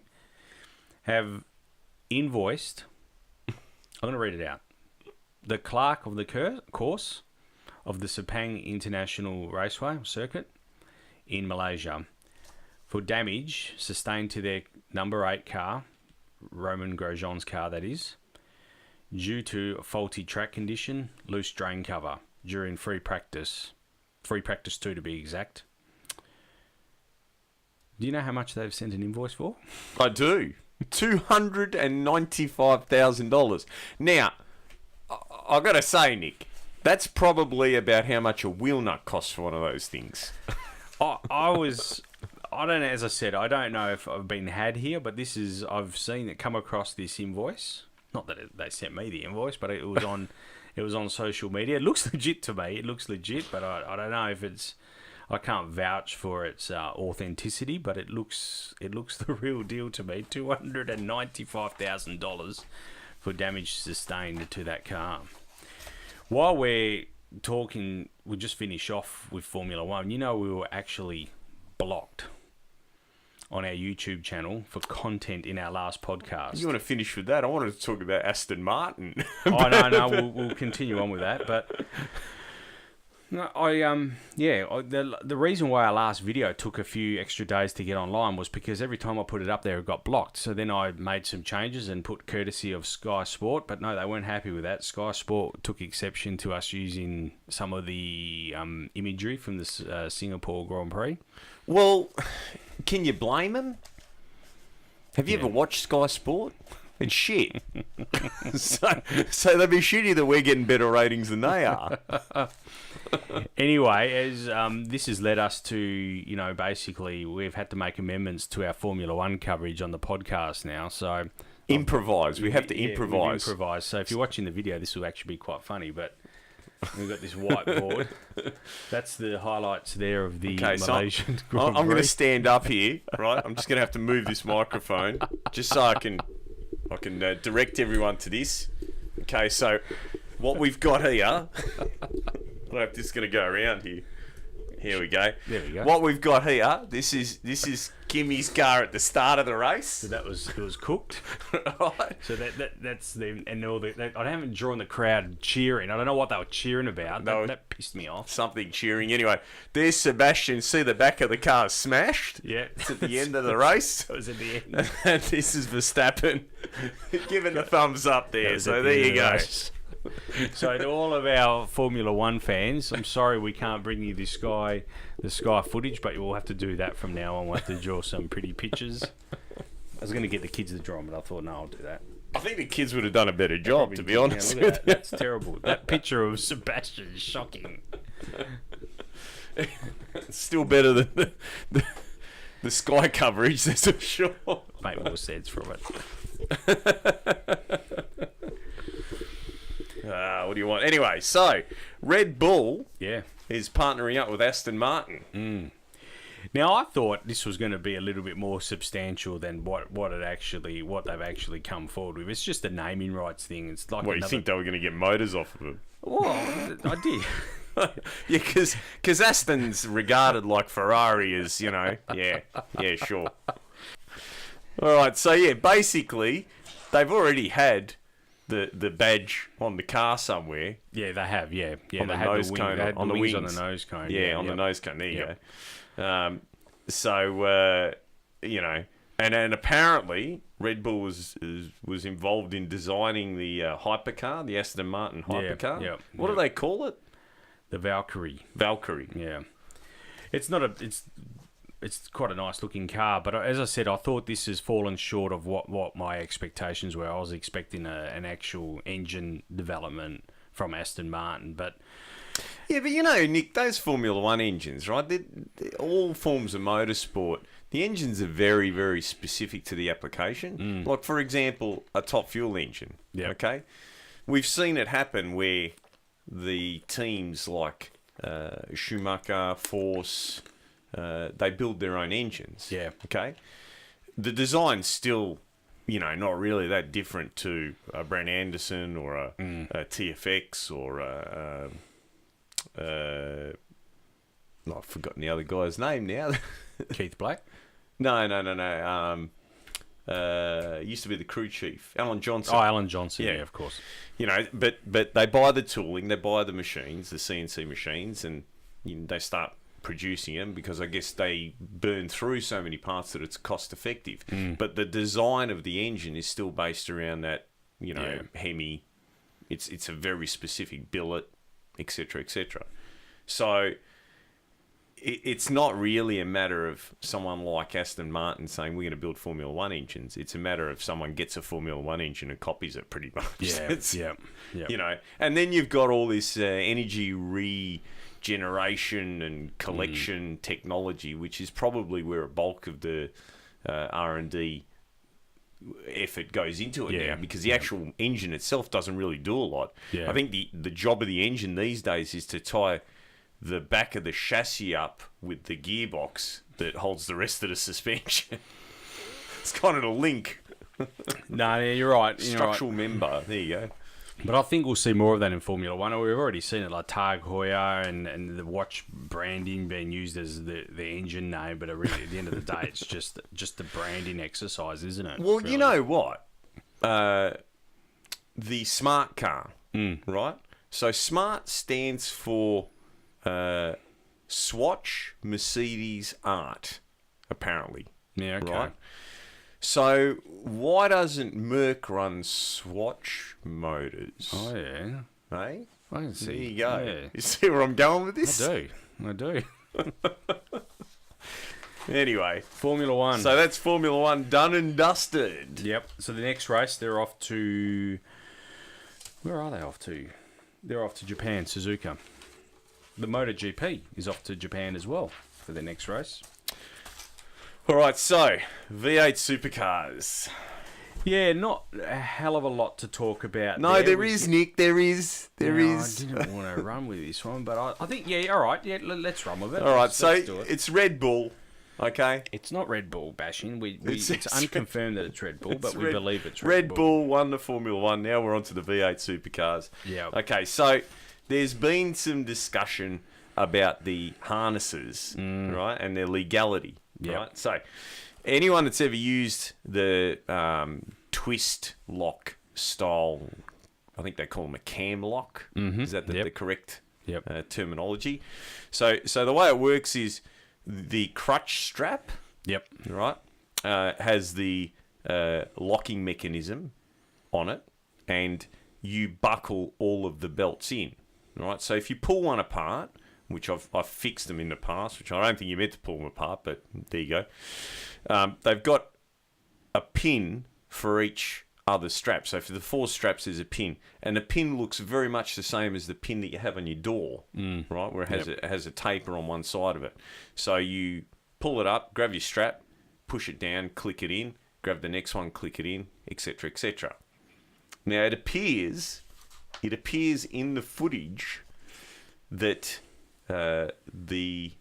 have invoiced, I'm going to read it out, the clerk of the course of the Sepang International Raceway circuit in Malaysia for damage sustained to their number 8 car, Roman Grosjean's car that is, due to a faulty track condition, loose drain cover during free practice 2 to be exact. Do you know how much they've sent an invoice for? I do. $295,000. Now, I've got to say, Nick, that's probably about how much a wheel nut costs for one of those things. I don't know, as I said, I don't know if I've been had here, but I've seen it come across this invoice. Not that they sent me the invoice, but it was on social media. It looks legit to me. It looks legit, but I don't know if it's I can't vouch for its authenticity, but it looks the real deal to me. $295,000 for damage sustained to that car. While we're talking, we'll just finish off with Formula One. You know, we were actually blocked on our YouTube channel for content in our last podcast. You want to finish with that? I wanted to talk about Aston Martin. Oh, no, we'll continue on with that. But no, the reason why our last video took a few extra days to get online was because every time I put it up there, it got blocked. So then I made some changes and put courtesy of Sky Sport, but no, they weren't happy with that. Sky Sport took exception to us using some of the imagery from the Singapore Grand Prix. Well, can you blame them? Have you ever watched Sky Sport? It's shit. so they'd be shitty that we're getting better ratings than they are. Anyway, as this has led us to, basically we've had to make amendments to our Formula One coverage on the podcast now. So improvise. We have to improvise. Improvise. So if you're watching the video, this will actually be quite funny. But we've got this whiteboard. That's the highlights there of the Malaysian Grand Prix. I'm going to stand up here, right? I'm just going to have to move this microphone just so I can direct everyone to this. Okay, so what we've got here, I don't know if this is going to go around here. Here we go. There we go. What we've got here, this is Kimmy's car at the start of the race. So it was cooked. Right. So that's the and all the I haven't drawn the crowd cheering. I don't know what they were cheering about. That pissed me off. Something cheering. Anyway, there's Sebastian. See the back of the car smashed. Yeah, it's at the end of the race. It was at the end. And this is Verstappen giving the thumbs up there. So there you go. So to all of our Formula One fans, I'm sorry we can't bring you the Sky footage, but we'll have to do that from now on. We'll have to draw some pretty pictures. I was going to get the kids to draw them, but I thought, no, I'll do that. I think the kids would have done a better job, to be honest. Look at that. That's terrible. That picture of Sebastian is shocking. It's still better than the Sky coverage, that's for sure. Make more sense from it. What do you want? Anyway, so Red Bull is partnering up with Aston Martin. Now, I thought this was going to be a little bit more substantial than what they've actually come forward with. It's just a naming rights thing. It's like you think they were going to get motors off of them? Well, I did. Yeah, because Aston's regarded like Ferrari as, yeah, sure. All right, so basically they've already had the badge on the car somewhere. Yeah, they have. Yeah. On the nose cone, on the wings. On the nose cone. Yeah, on the nose cone. There you go. And then apparently Red Bull was involved in designing the hypercar, the Aston Martin hypercar. Yeah. What do they call it? The Valkyrie. Yeah. It's quite a nice looking car, but as I said, I thought this has fallen short of what my expectations were. I was expecting an actual engine development from Aston Martin, but yeah, but Nick, those Formula One engines, right? They're all forms of motorsport. The engines are very, very specific to the application. Like, for example, a top fuel engine. Yeah. Okay, we've seen it happen where the teams like Schumacher, Force. They build their own engines. Yeah. Okay. The design's still, not really that different to a Brent Anderson or a TFX or I've forgotten the other guy's name now. Keith Black? No. Used to be the crew chief, Alan Johnson. Oh, Alan Johnson. Yeah, of course. But they buy the tooling, they buy the machines, the CNC machines, and they start producing them because I guess they burn through so many parts that it's cost effective. But the design of the engine is still based around that, Hemi. It's a very specific billet, etc., etc. So it's not really a matter of someone like Aston Martin saying we're going to build Formula One engines. It's a matter of someone gets a Formula One engine and copies it pretty much. Yeah. And then you've got all this energy regeneration and collection technology, which is probably where a bulk of the R&D effort goes into it now, because the actual engine itself doesn't really do a lot. I think the job of the engine these days is to tie the back of the chassis up with the gearbox that holds the rest of the suspension. It's kind of a link. No, yeah, you're right. Structural member. There you go. But I think we'll see more of that in Formula One. We've already seen it, like Tag Heuer and the watch branding being used as the engine name. But really, at the end of the day, it's just the branding exercise, isn't it? Well, really? you know what? The smart car, right? So smart stands for Swatch Mercedes Art, apparently. Yeah, okay. Right? So why doesn't Merc run Swatch motors? Oh, yeah. Eh? I can see. There you go. Yeah. You see where I'm going with this? I do. Anyway, Formula One. so that's Formula One done and dusted. Yep. So the next race, they're off to... Where are they off to? They're off to Japan, Suzuka. The MotoGP is off to Japan as well for their next race. All right, so V8 supercars. Yeah, not a hell of a lot to talk about. No, there is, Nick. There is. I didn't want to run with this one, but I think, yeah, all right. Yeah, let's run with it. All right, Let's do it. it's Red Bull, okay? It's not Red Bull bashing. It's unconfirmed that it's Red Bull, but we believe it's Red Red Bull won the Formula One. Now we're on to the V8 supercars. Yeah. Okay, so there's been some discussion about the harnesses, right, and their legality, right? So anyone that's ever used the twist lock style, I think they call them a cam lock. Is that the correct terminology? So the way it works is the crutch strap, right, has the locking mechanism on it, and you buckle all of the belts in, right? So if you pull one apart, which I've fixed them in the past, which I don't think you're meant to pull them apart, but there you go. They've got a pin for each other strap. So for the 4 straps, there's a pin. And the pin looks very much the same as the pin that you have on your door, right, where it has a taper on one side of it. So you pull it up, grab your strap, push it down, click it in, grab the next one, click it in, etc., etc. Now, it appears in the footage that the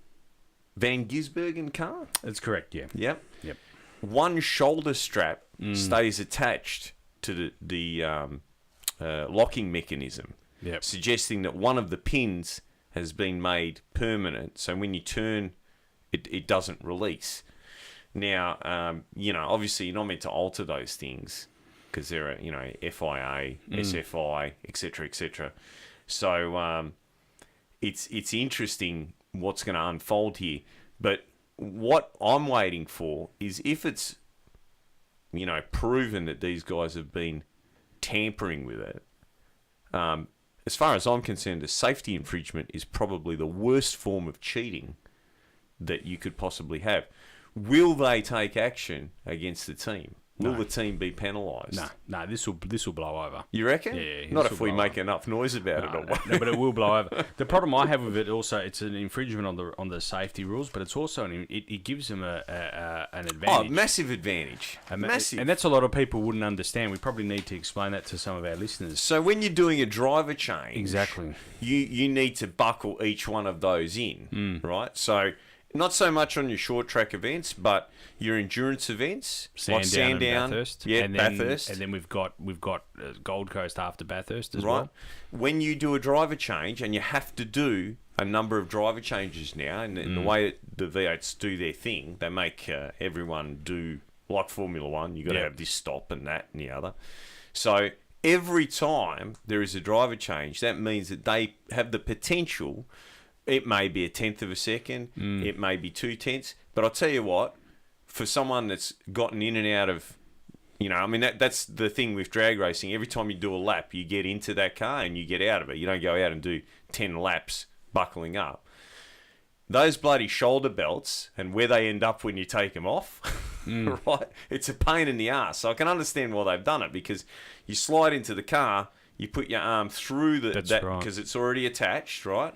Van Gisbergen car. That's correct. Yeah. Yep. Yep. One shoulder strap stays attached to the locking mechanism, suggesting that one of the pins has been made permanent. So when you turn, it doesn't release. Now, obviously you're not meant to alter those things because they're, FIA, SFI, etc., etc. So it's interesting what's going to unfold here. But what I'm waiting for is if it's, proven that these guys have been tampering with it. As far as I'm concerned, a safety infringement is probably the worst form of cheating that you could possibly have. Will they take action against the team? Will the team be penalised? No, this will blow over. You reckon? Yeah. Not if we make enough noise about it. No, but it will blow over. The problem I have with it also, it's an infringement on the safety rules, but it's also it gives them an advantage. Oh, massive advantage. Massive. And that's a lot of people wouldn't understand. We probably need to explain that to some of our listeners. So when you're doing a driver change, exactly, you need to buckle each one of those in, right? So not so much on your short track events, but your endurance events, like Sandown, Bathurst, Bathurst, and then we've got Gold Coast after Bathurst as right. well. When you do a driver change, and you have to do a number of driver changes now, and the way the V8s do their thing, they make everyone do like Formula One. You got to have this stop and that and the other. So every time there is a driver change, that means that they have the potential. It may be 1/10 of a second, it may be 2/10, but I'll tell you what, for someone that's gotten in and out of, that's the thing with drag racing. Every time you do a lap, you get into that car and you get out of it. You don't go out and do 10 laps buckling up. Those bloody shoulder belts and where they end up when you take them off, right? It's a pain in the ass. So I can understand why they've done it, because you slide into the car, you put your arm through that because it's already attached, right?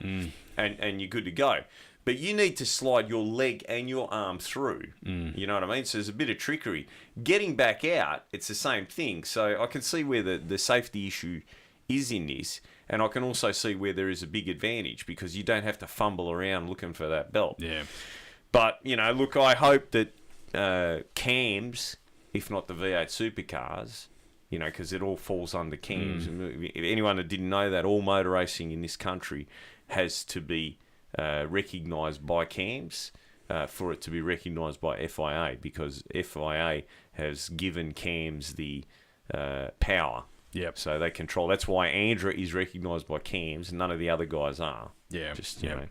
And you're good to go. But you need to slide your leg and your arm through. You know what I mean? So there's a bit of trickery. Getting back out, it's the same thing. So I can see where the safety issue is in this, and I can also see where there is a big advantage because you don't have to fumble around looking for that belt. Yeah. But, look, I hope that CAMs, if not the V8 supercars, because it all falls under CAMs. If anyone that didn't know that, all motor racing in this country has to be recognised by CAMs for it to be recognised by FIA, because FIA has given CAMs the power. Yep. So they control. That's why Andra is recognised by CAMs, and none of the other guys are. Yeah. Just, you know.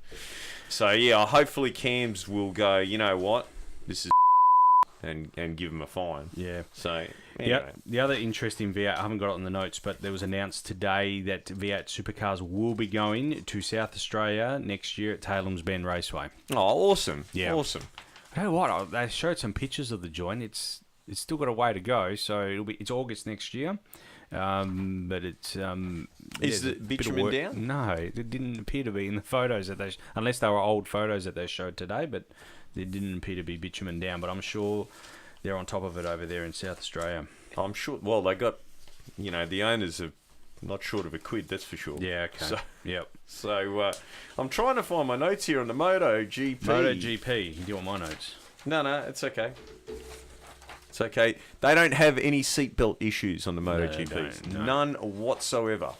So, yeah, hopefully CAMs will go, you know what, this is and give them a fine. Yeah. So, anyway. Yeah. The other interesting V8, I haven't got it on the notes, but there was announced today that V8 supercars will be going to South Australia next year at Talem's Bend Raceway. Oh, awesome. Yeah. Awesome. You know what? They showed some pictures of the joint. It's still got a way to go, so it's August next year. But it's is the bitumen down? No, it didn't appear to be in the photos that unless they were old photos that they showed today. But there didn't appear to be bitumen down. But I'm sure they're on top of it over there in South Australia. I'm sure. Well, they got, the owners are not short of a quid. That's for sure. Yeah. Okay. So, yep. So I'm trying to find my notes here on the MotoGP. MotoGP. You want my notes? No, it's okay. It's okay. They don't have any seatbelt issues on the MotoGP. No. None whatsoever.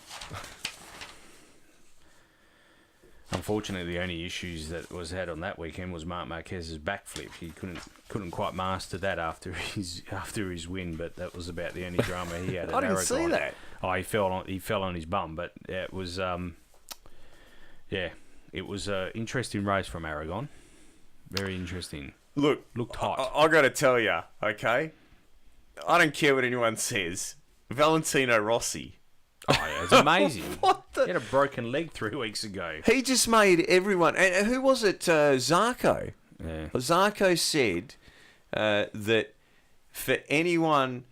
Unfortunately, the only issues that was had on that weekend was Marc Marquez's backflip. He couldn't quite master that after his win, but that was about the only drama he had. I didn't see that. Oh, he fell on his bum, but it was it was an interesting race from Aragon. Very interesting. Looked hot. I got to tell you, okay? I don't care what anyone says. Valentino Rossi. Oh, yeah, it's amazing. What the? He had a broken leg 3 weeks ago. He just made everyone... And who was it? Zarco. Yeah. Zarco said that for anyone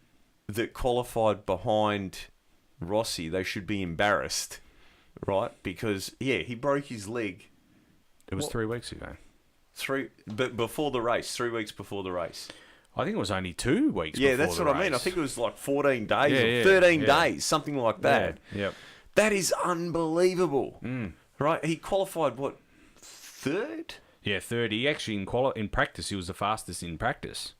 that qualified behind Rossi, they should be embarrassed, right? Because, he broke his leg. It was 3 weeks ago. But before the race, 3 weeks before the race. I think it was only 2 weeks Yeah, before that's the what race. I mean. I think it was like 14 days or 13 days, something like that. Yeah, yep. That is unbelievable. Right? He qualified, what, third? Yeah, third. He actually, in practice, he was the fastest in practice.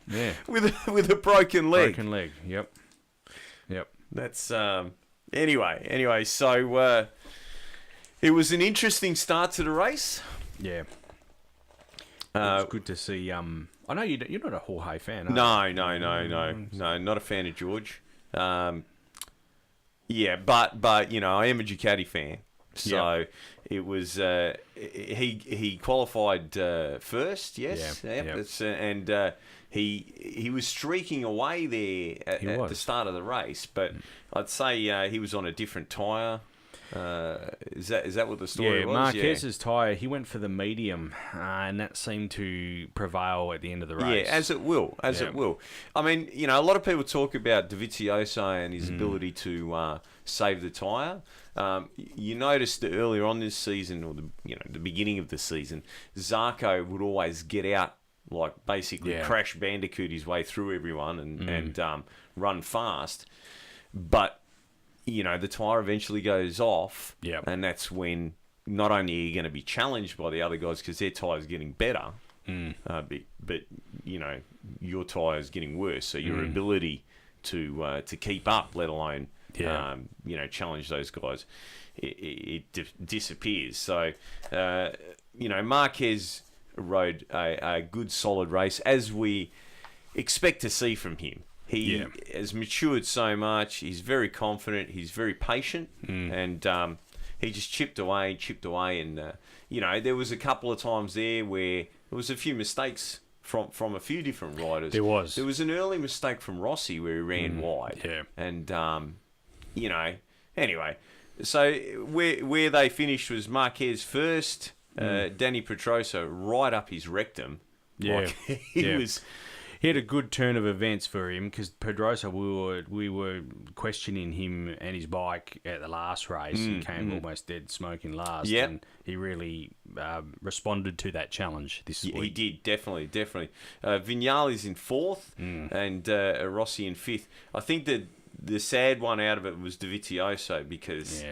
Yeah. With a broken leg. Broken leg, yep. That's, anyway, so it was an interesting start to the race. Yeah. It was good to see. I know you're not a Jorge fan, are you? No, not a fan of George. Yeah, but I am a Ducati fan. So it was he qualified first, yes, and he was streaking away there at the start of the race, but I'd say he was on a different tyre. Is that what the story was? Marquez's tyre, he went for the medium, and that seemed to prevail at the end of the race. Yeah, as it will. I mean, a lot of people talk about Dovizioso and his ability to save the tyre. You noticed that earlier on this season, or the beginning of the season, Zarco would always get out, like basically crash bandicoot his way through everyone and run fast, but the tyre eventually goes off, and that's when not only are you going to be challenged by the other guys because their tyre's getting better, but your tyre's getting worse, so your ability to keep up, let alone challenge those guys, it disappears. So Marquez rode a good solid race, as we expect to see from him. He has matured so much. He's very confident. He's very patient, and he just chipped away, and there was a couple of times there where there was a few mistakes from a few different riders. There was an early mistake from Rossi where he ran wide, and anyway, so where they finished was Marquez first, Danny Pedrosa right up his rectum. He had a good turn of events for him because Pedrosa, we were questioning him and his bike at the last race. He came almost dead smoking last, and he really responded to that challenge this week. He did, definitely. Vignali's in fourth and Rossi in fifth. I think that the sad one out of it was Dovizioso because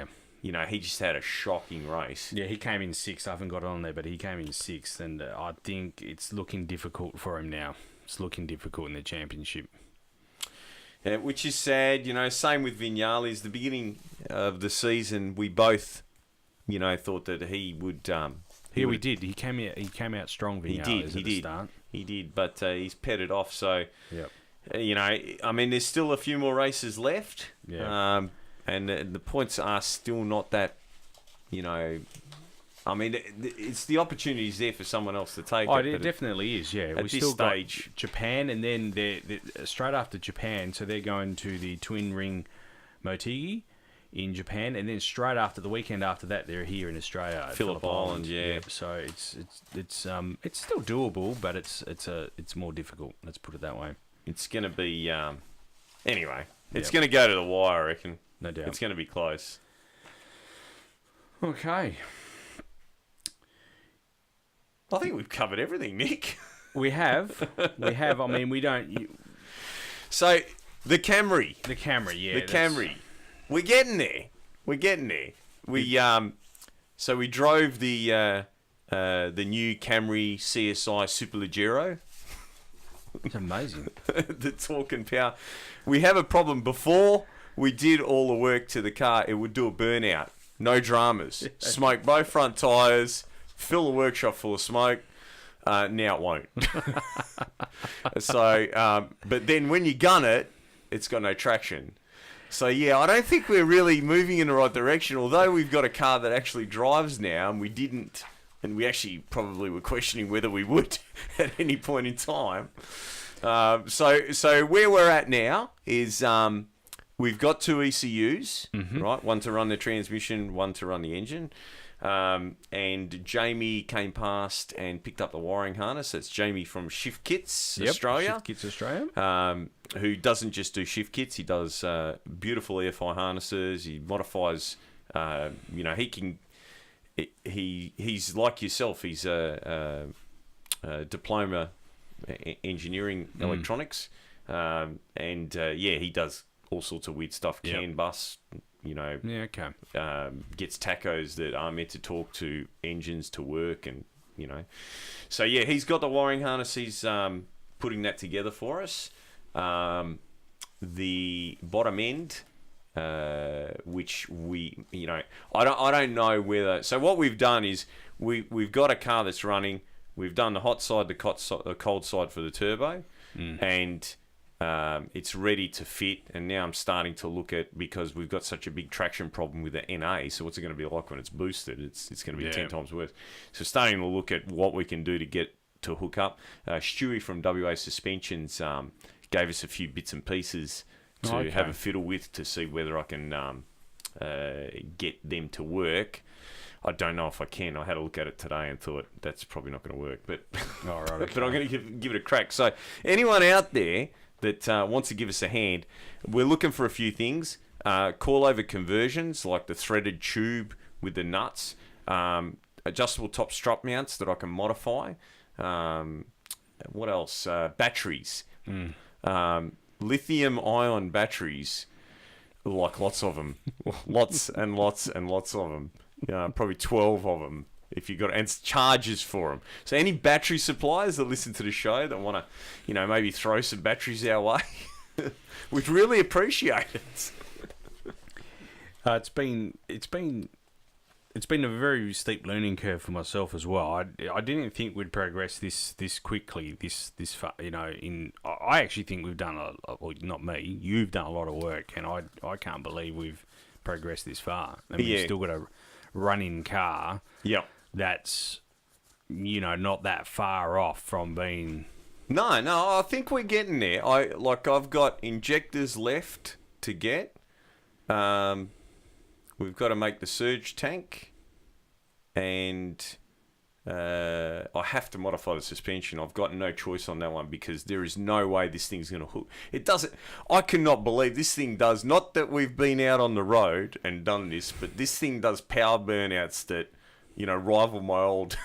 he just had a shocking race. Yeah, he came in sixth. I haven't got it on there, but he came in sixth, and I think it's looking difficult for him now. It's looking difficult in the championship. Yeah, which is sad. Same with Viñales. The beginning of the season, we both, thought that he would. We did. He came out strong. Viñales at the start. He did, but he's petted off. So, yep. There's still a few more races left. Yeah. And the points are still not that. It's the opportunities there for someone else to take. It definitely is. Yeah, at this stage, got Japan, and then they're straight after Japan, so they're going to the Twin Ring Motegi in Japan, and then straight after the weekend after that, they're here in Australia, at Phillip Island. Yeah. So it's still doable, but it's more difficult. Let's put it that way. It's going to be anyway. It's going to go to the wire, I reckon. No doubt. It's going to be close. Okay. I think we've covered everything, Nick. We have. I mean, we don't. So the Camry. The Camry. The Camry. We're getting there. We so we drove the new Camry CSI Superleggero. It's amazing. The torque and power. We have a problem. Before we did all the work to the car, it would do a burnout. No dramas. Smoke both front tyres. Fill the workshop full of smoke. Now it won't. So, but then when you gun it, it's got no traction. So yeah, I don't think we're really moving in the right direction. Although we've got a car that actually drives now, and we didn't, and we actually probably were questioning whether we would at any point in time. So where we're at now is we've got two ECUs, right? One to run the transmission, one to run the engine. And Jamie came past and picked up the wiring harness. That's Jamie from Shift Kits Australia. Shift Kits Australia. Who doesn't just do shift kits. He does beautiful EFI harnesses. He modifies. He can. He's like yourself. He's a diploma engineering electronics, and he does all sorts of weird stuff. CAN bus. Gets tacos that are meant to talk to engines to work, and so he's got the wiring harness. He's putting that together for us. The bottom end, which we, I don't know whether. So what we've done is we've got a car that's running. We've done the hot side, the cold side for the turbo, and it's ready to fit. And now I'm starting to look at, because we've got such a big traction problem with the NA. So what's it going to be like when it's boosted? It's going to be 10 times worse. So starting to look at what we can do to get to hook up. Stewie from WA Suspensions gave us a few bits and pieces to have a fiddle with to see whether I can get them to work. I don't know if I can. I had a look at it today and thought that's probably not going to work, but but I'm going to give it a crack. So anyone out there that wants to give us a hand, we're looking for a few things. Coilover conversions, like the threaded tube with the nuts, adjustable top strut mounts that I can modify. What else? Batteries. Lithium-ion batteries, like lots of them. Lots and lots and lots of them. Probably 12 of them if you got, and charges for them. So any battery suppliers that listen to the show that want to, maybe throw some batteries our way, we'd really appreciate it. It's been a very steep learning curve for myself as well. I didn't think we'd progress this quickly, this far. I actually think we've done not me. You've done a lot of work, and I can't believe we've progressed this far. And we've still got a running car. Yep. That's not that far off from being. No, I think we're getting there. I've got injectors left to get. We've got to make the surge tank, and I have to modify the suspension. I've got no choice on that one because there is no way this thing's going to hook. It doesn't. I cannot believe this thing does. Not that we've been out on the road and done this, but this thing does power burnouts that rival my old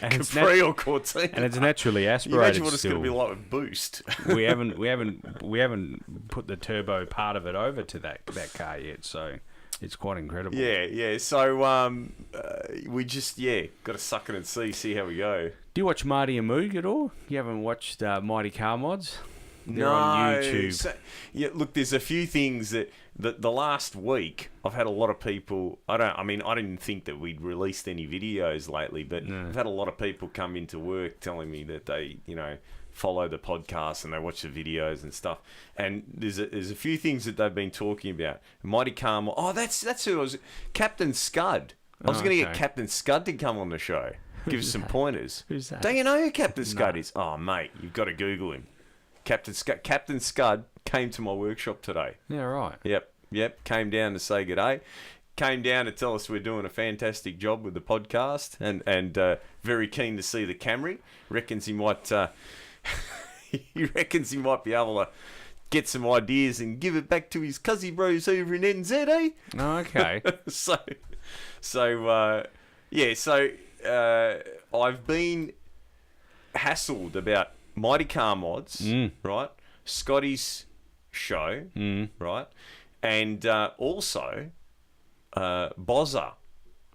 And it's Capri or Cortina. and it's naturally You aspirated. imagine what it's still. going to be like with Boost. we haven't put the turbo part of it over to that car yet, so it's quite incredible. Yeah. So we just got to suck it and see how we go. Do you watch Marty and Moog at all? You haven't watched Mighty Car Mods? They're on YouTube. So, look, there's a few things that the last week I've had a lot of people. I didn't think that we'd released any videos lately, but I've had a lot of people come into work telling me that they, follow the podcast and they watch the videos and stuff. And there's a few things that they've been talking about. Mighty Car Mod. Oh, that's who I was. Captain Scud. I was going to get Captain Scud to come on the show. Give us some pointers. Who's that? Don't you know who Captain Scud is? Oh, mate, you've got to Google him. Captain Scud came to my workshop today. Yeah, right. Yep. Came down to say good day. Came down to tell us we're doing a fantastic job with the podcast and very keen to see the Camry. Reckons he might be able to get some ideas and give it back to his cuzzy bros over in NZ, eh? Oh, okay. I've been hassled about Mighty Car Mods, right? Scotty's show, right? And also Bozza.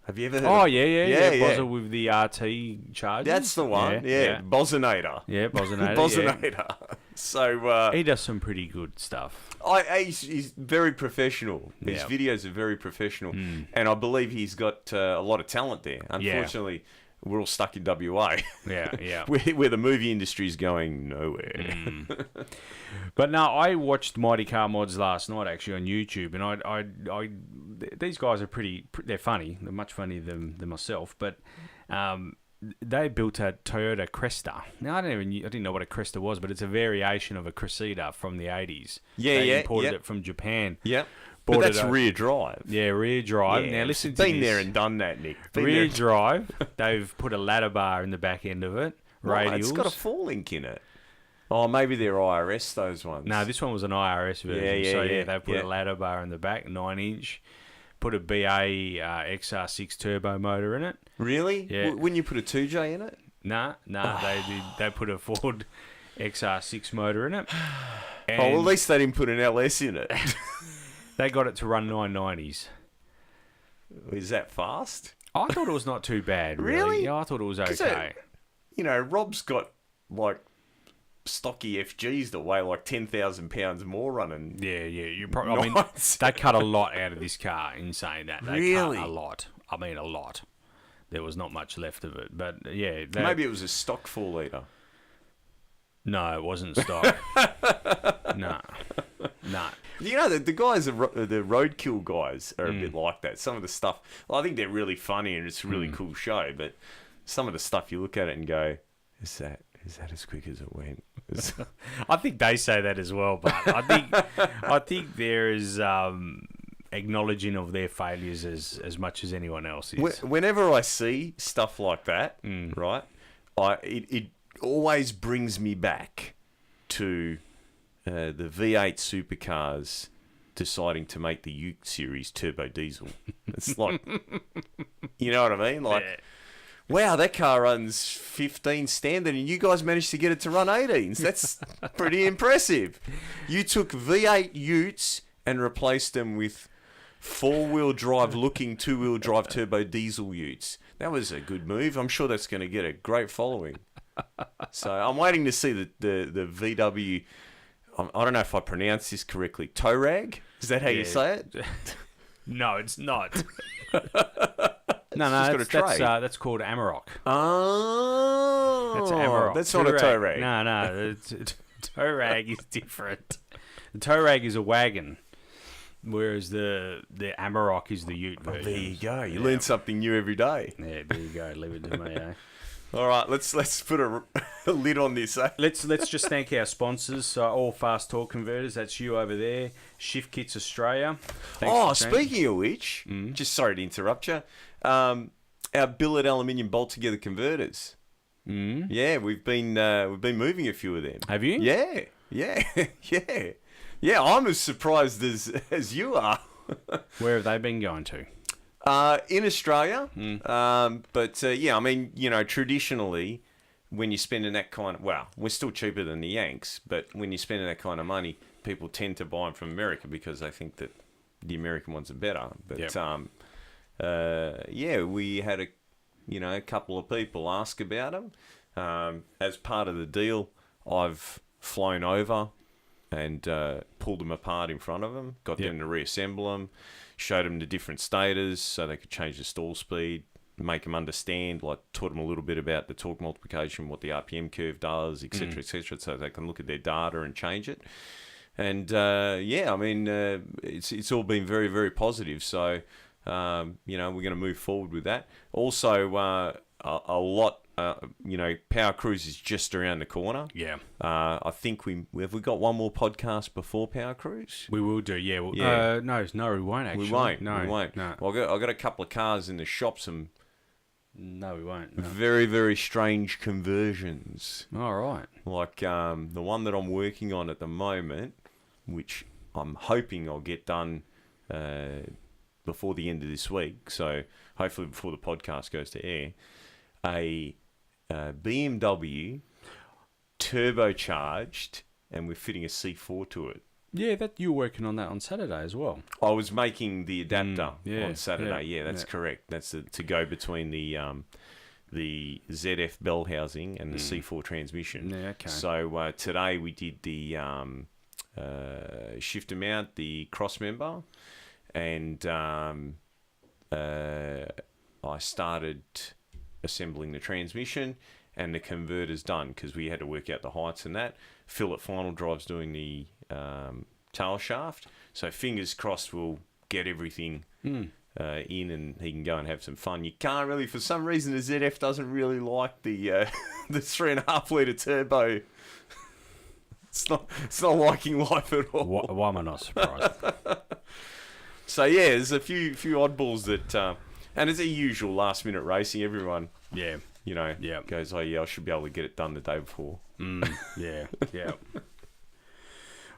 Have you ever heard of Yeah. Bozza with the RT charges. That's the one. Yeah. Bozzinator. Yeah, Bozzinator. Bozzinator. So he does some pretty good stuff. He's very professional. His videos are very professional, and I believe he's got a lot of talent there. Unfortunately, we're all stuck in WA. Yeah. where the movie industry is going nowhere. But no, I watched Mighty Car Mods last night actually on YouTube, and I these guys are they're funny. They're much funnier than myself, but they built a Toyota Cresta. Now I didn't know what a Cresta was, but it's a variation of a Cressida from the 80s. They imported it from Japan. Yeah. But that's rear drive. Yeah, rear drive. Yeah, now listen to been this. there and done that, Nick. Rear drive. They've put a ladder bar in the back end of it. Radials. It's got a 4-link in it. Oh, maybe they're IRS, those ones. No, this one was an IRS version. They put a ladder bar in the back, 9-inch. Put a BA XR6 turbo motor in it. Really? Yeah. Wouldn't you put a 2J in it? Nah. They put a Ford XR6 motor in it. And well, at least they didn't put an LS in it. They got it to run 990s. Is that fast? I thought it was not too bad, really. Yeah, I thought it was okay. Rob's got, stocky FGs that weigh 10,000 pounds more running. Yeah. You probably. They cut a lot out of this car. In saying that, they cut a lot. A lot. There was not much left of it, but yeah. Maybe it was a stock 4-litre. No, it wasn't stock. No. The guys, the roadkill guys, are a bit like that. Some of the stuff, I think they're really funny and it's a really cool show. But some of the stuff, you look at it and go, "Is that as quick as it went?" I think they say that as well. But I think there is acknowledging of their failures as much as anyone else is. Whenever I see stuff like that, right, it always brings me back to the V8 supercars deciding to make the Ute series turbo diesel. It's like, you know what I mean? Wow, that car runs 15 standard and you guys managed to get it to run 18s. That's pretty impressive. You took V8 Utes and replaced them with 4-wheel drive looking 2-wheel drive turbo diesel Utes. That was a good move. I'm sure that's going to get a great following. So I'm waiting to see the VW. I don't know if I pronounce this correctly. Tow-rag? Is that how you say it? No, it's not. That's called Amarok. Oh, that's Amarok. That's not a tow-rag. No, tow-rag is different. The tow-rag is a wagon, whereas the Amarok is the Ute version. There you go. You learn something new every day. Yeah, there you go. Leave it to me, eh? All right, let's put a lid on this. Eh? Let's just thank our sponsors. So All Fast Torque Converters, that's you over there. Shift Kits Australia. Speaking of which, just sorry to interrupt you. Our billet aluminium bolt together converters. Yeah, we've been moving a few of them. Have you? Yeah. I'm as surprised as you are. Where have they been going to? In Australia, but yeah, I mean, you know, traditionally, when you're spending that kind of, well, we're still cheaper than the Yanks, but when you're spending that kind of money, people tend to buy them from America because they think that the American ones are better. But yeah, we had a couple of people ask about them. As part of the deal, I've flown over and pulled them apart in front of them, got them to reassemble them, showed them the different stators so they could change the stall speed, make them understand, like taught them a little bit about the torque multiplication, what the RPM curve does, etc., etc., so they can look at their data and change it. And yeah, I mean, it's all been very, very positive. So you know, we're going to move forward with that. Also, a lot. You know, Power Cruise is just around the corner. Yeah. I think have we got one more podcast before Power Cruise? We will do, yeah. No, we won't actually. We won't. No, we won't. No. Well, I've got a couple of cars in the shop, some No, we won't. No. very, very strange conversions. All right. Like the one that I'm working on at the moment, which I'm hoping I'll get done before the end of this week. So hopefully before the podcast goes to air, a BMW turbocharged, and we're fitting a C4 to it. Yeah, that you were working on that on Saturday as well. I was making the adapter on Saturday. Yeah, That's correct. That's to go between the ZF bell housing and the C4 transmission. Yeah, okay. So today we did the shifter mount, the cross member, and I started assembling the transmission, and the converter's done because we had to work out the heights and that. Phil at Final Drive's doing the tail shaft, so fingers crossed we'll get everything in and he can go and have some fun. You can't really, for some reason, the ZF doesn't really like the 3.5 litre turbo. It's not liking life at all. Why am I not surprised? So yeah, there's a few oddballs that, and it's a usual last minute racing. Everyone, you know, goes, oh yeah, I should be able to get it done the day before. Yeah.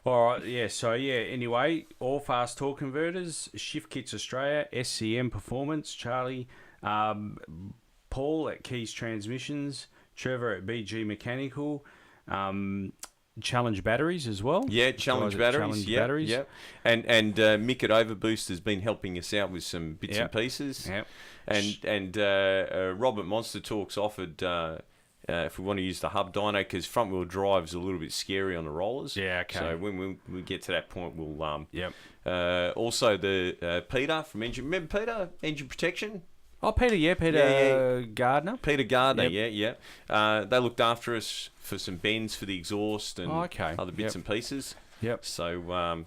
All right, yeah. So yeah. Anyway, all fast torque converters, Shift Kits Australia, SCM Performance, Charlie, Paul at Keys Transmissions, Trevor at BG Mechanical. Challenge batteries as well. Yeah, Challenge batteries. Yeah. And Mick at Overboost has been helping us out with some bits and pieces. Yep. And Robert Monster Talks offered if we want to use the hub dyno, because front wheel drive is a little bit scary on the rollers. Yeah, okay. So when we get to that point, we'll also the Peter from Engine. Remember Peter, Engine Protection? Oh, Peter Gardner. Peter Gardner, yeah. They looked after us for some bends for the exhaust and other bits and pieces. Yep. So,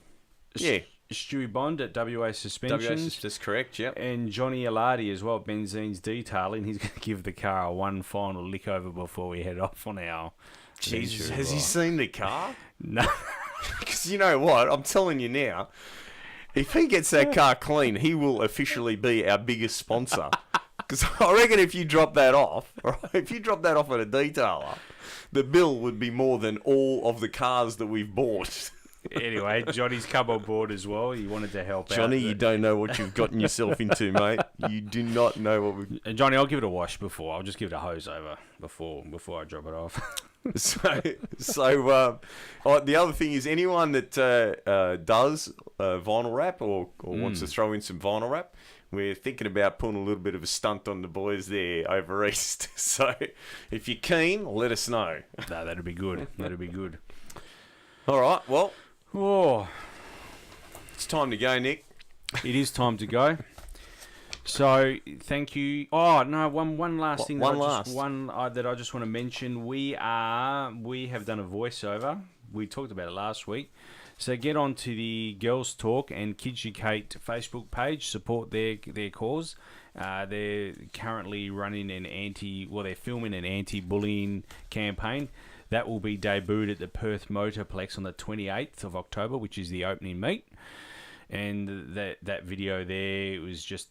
Stewie Bond at WA Suspensions. That's correct, yep. And Johnny Alardi as well, Benzine's Detailing. He's going to give the car one final lick over before we head off on our... Jesus, has he seen the car? No. Because you know what? I'm telling you now, if he gets that car clean, he will officially be our biggest sponsor. Because I reckon if you drop that off, at a detailer, the bill would be more than all of the cars that we've bought. Anyway, Johnny's come on board as well. He wanted to help Johnny, out. you don't know what you've gotten yourself into, mate. You do not know what we've... Johnny, I'll give it a wash before. I'll just give it a hose over before I drop it off. So the other thing is anyone that does vinyl wrap or wants to throw in some vinyl wrap, we're thinking about putting a little bit of a stunt on the boys there over east. So if you're keen, let us know. No, that'd be good. That'd be good. All right, well, it's time to go, Nick. It is time to go. So thank you. Oh no, one last thing. That I just want to mention. We have done a voiceover. We talked about it last week. So get on to the Girls Talk and Kids Educate Facebook page. Support their cause. They're currently running they're filming an anti-bullying campaign. That will be debuted at the Perth Motorplex on the 28th of October, which is the opening meet. And that video there was just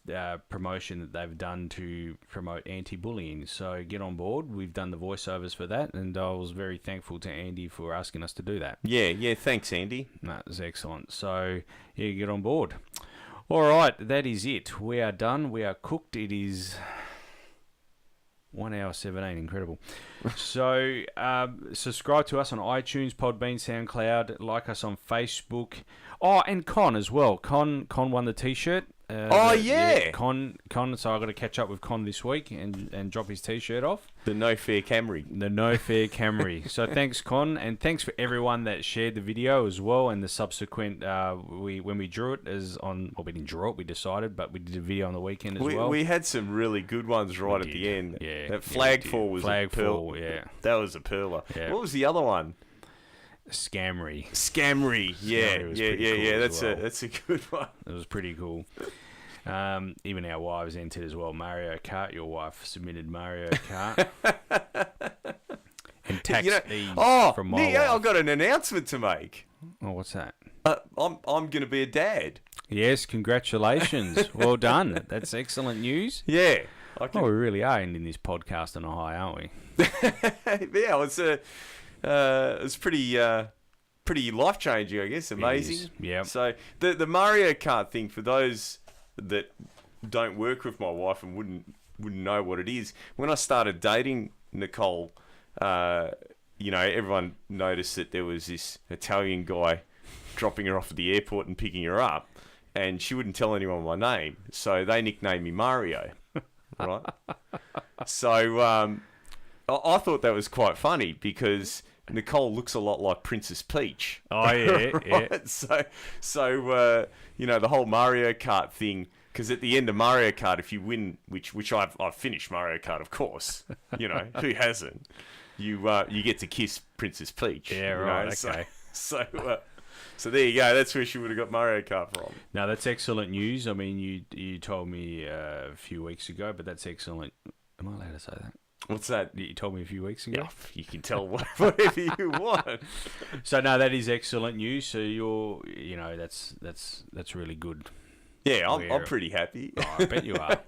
promotion that they've done to promote anti-bullying. So get on board. We've done the voiceovers for that, and I was very thankful to Andy for asking us to do that. Yeah, thanks, Andy. That was excellent. So, yeah, get on board. All right, that is it. We are done. We are cooked. It is 1 hour 17. Incredible. So, subscribe to us on iTunes, Podbean, SoundCloud. Like us on Facebook. Oh, and Con as well. Con won the T-shirt. Con. So I've got to catch up with Con this week and drop his T-shirt off. The No Fair Camry. The No Fair Camry. So thanks, Con, and thanks for everyone that shared the video as well, and the subsequent. When we drew it we didn't draw it. We decided, but we did a video on the weekend as well. We had some really good ones right at the end. Yeah, that flagfall was a pearl. Yeah, that was a pearler. Yeah. What was the other one? Scamry. Yeah. That's a good one. It was pretty cool. Even our wives entered as well. Mario Kart. Your wife submitted Mario Kart. And tax ease from my wife. I've got an announcement to make. Oh, what's that? I'm going to be a dad. Yes, congratulations. Well done. That's excellent news. Yeah. We really are ending this podcast on a high, aren't we? Yeah, it's pretty life changing, I guess. Amazing. Yeah. So the Mario Kart thing, for those that don't work with my wife and wouldn't know what it is, when I started dating Nicole, everyone noticed that there was this Italian guy dropping her off at the airport and picking her up, and she wouldn't tell anyone my name, so they nicknamed me Mario. Right. So I thought that was quite funny because Nicole looks a lot like Princess Peach. Oh, yeah, right? yeah. So the whole Mario Kart thing, because at the end of Mario Kart, if you win, which I've finished Mario Kart, of course, who hasn't, you get to kiss Princess Peach. Yeah, right, okay. So there you go. That's where she would have got Mario Kart from. No, that's excellent news. I mean, you told me a few weeks ago, but that's excellent. Am I allowed to say that? What's that? You told me a few weeks ago? Yeah, you can tell whatever you want. So, no, that is excellent news. So, that's really good. Yeah, I'm pretty happy. Oh, I bet you are.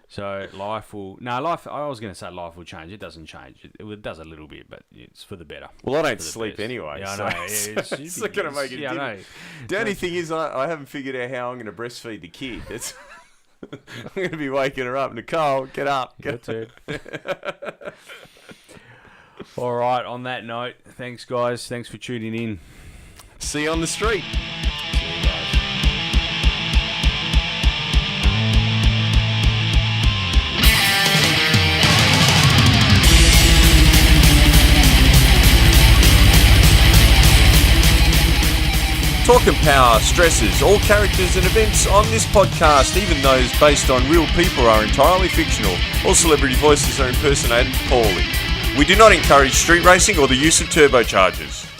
So, life will change. It doesn't change. It does a little bit, but it's for the better. Well, I don't sleep anyway. Yeah, so I know. It's not going to make it different. The only thing is I haven't figured out how I'm going to breastfeed the kid. I'm going to be waking her up. Nicole, get up. That's it. All right, on that note, thanks, guys. Thanks for tuning in. See you on the street. Talk and Power stresses all characters and events on this podcast, even those based on real people, are entirely fictional. All celebrity voices are impersonated poorly. We do not encourage street racing or the use of turbochargers.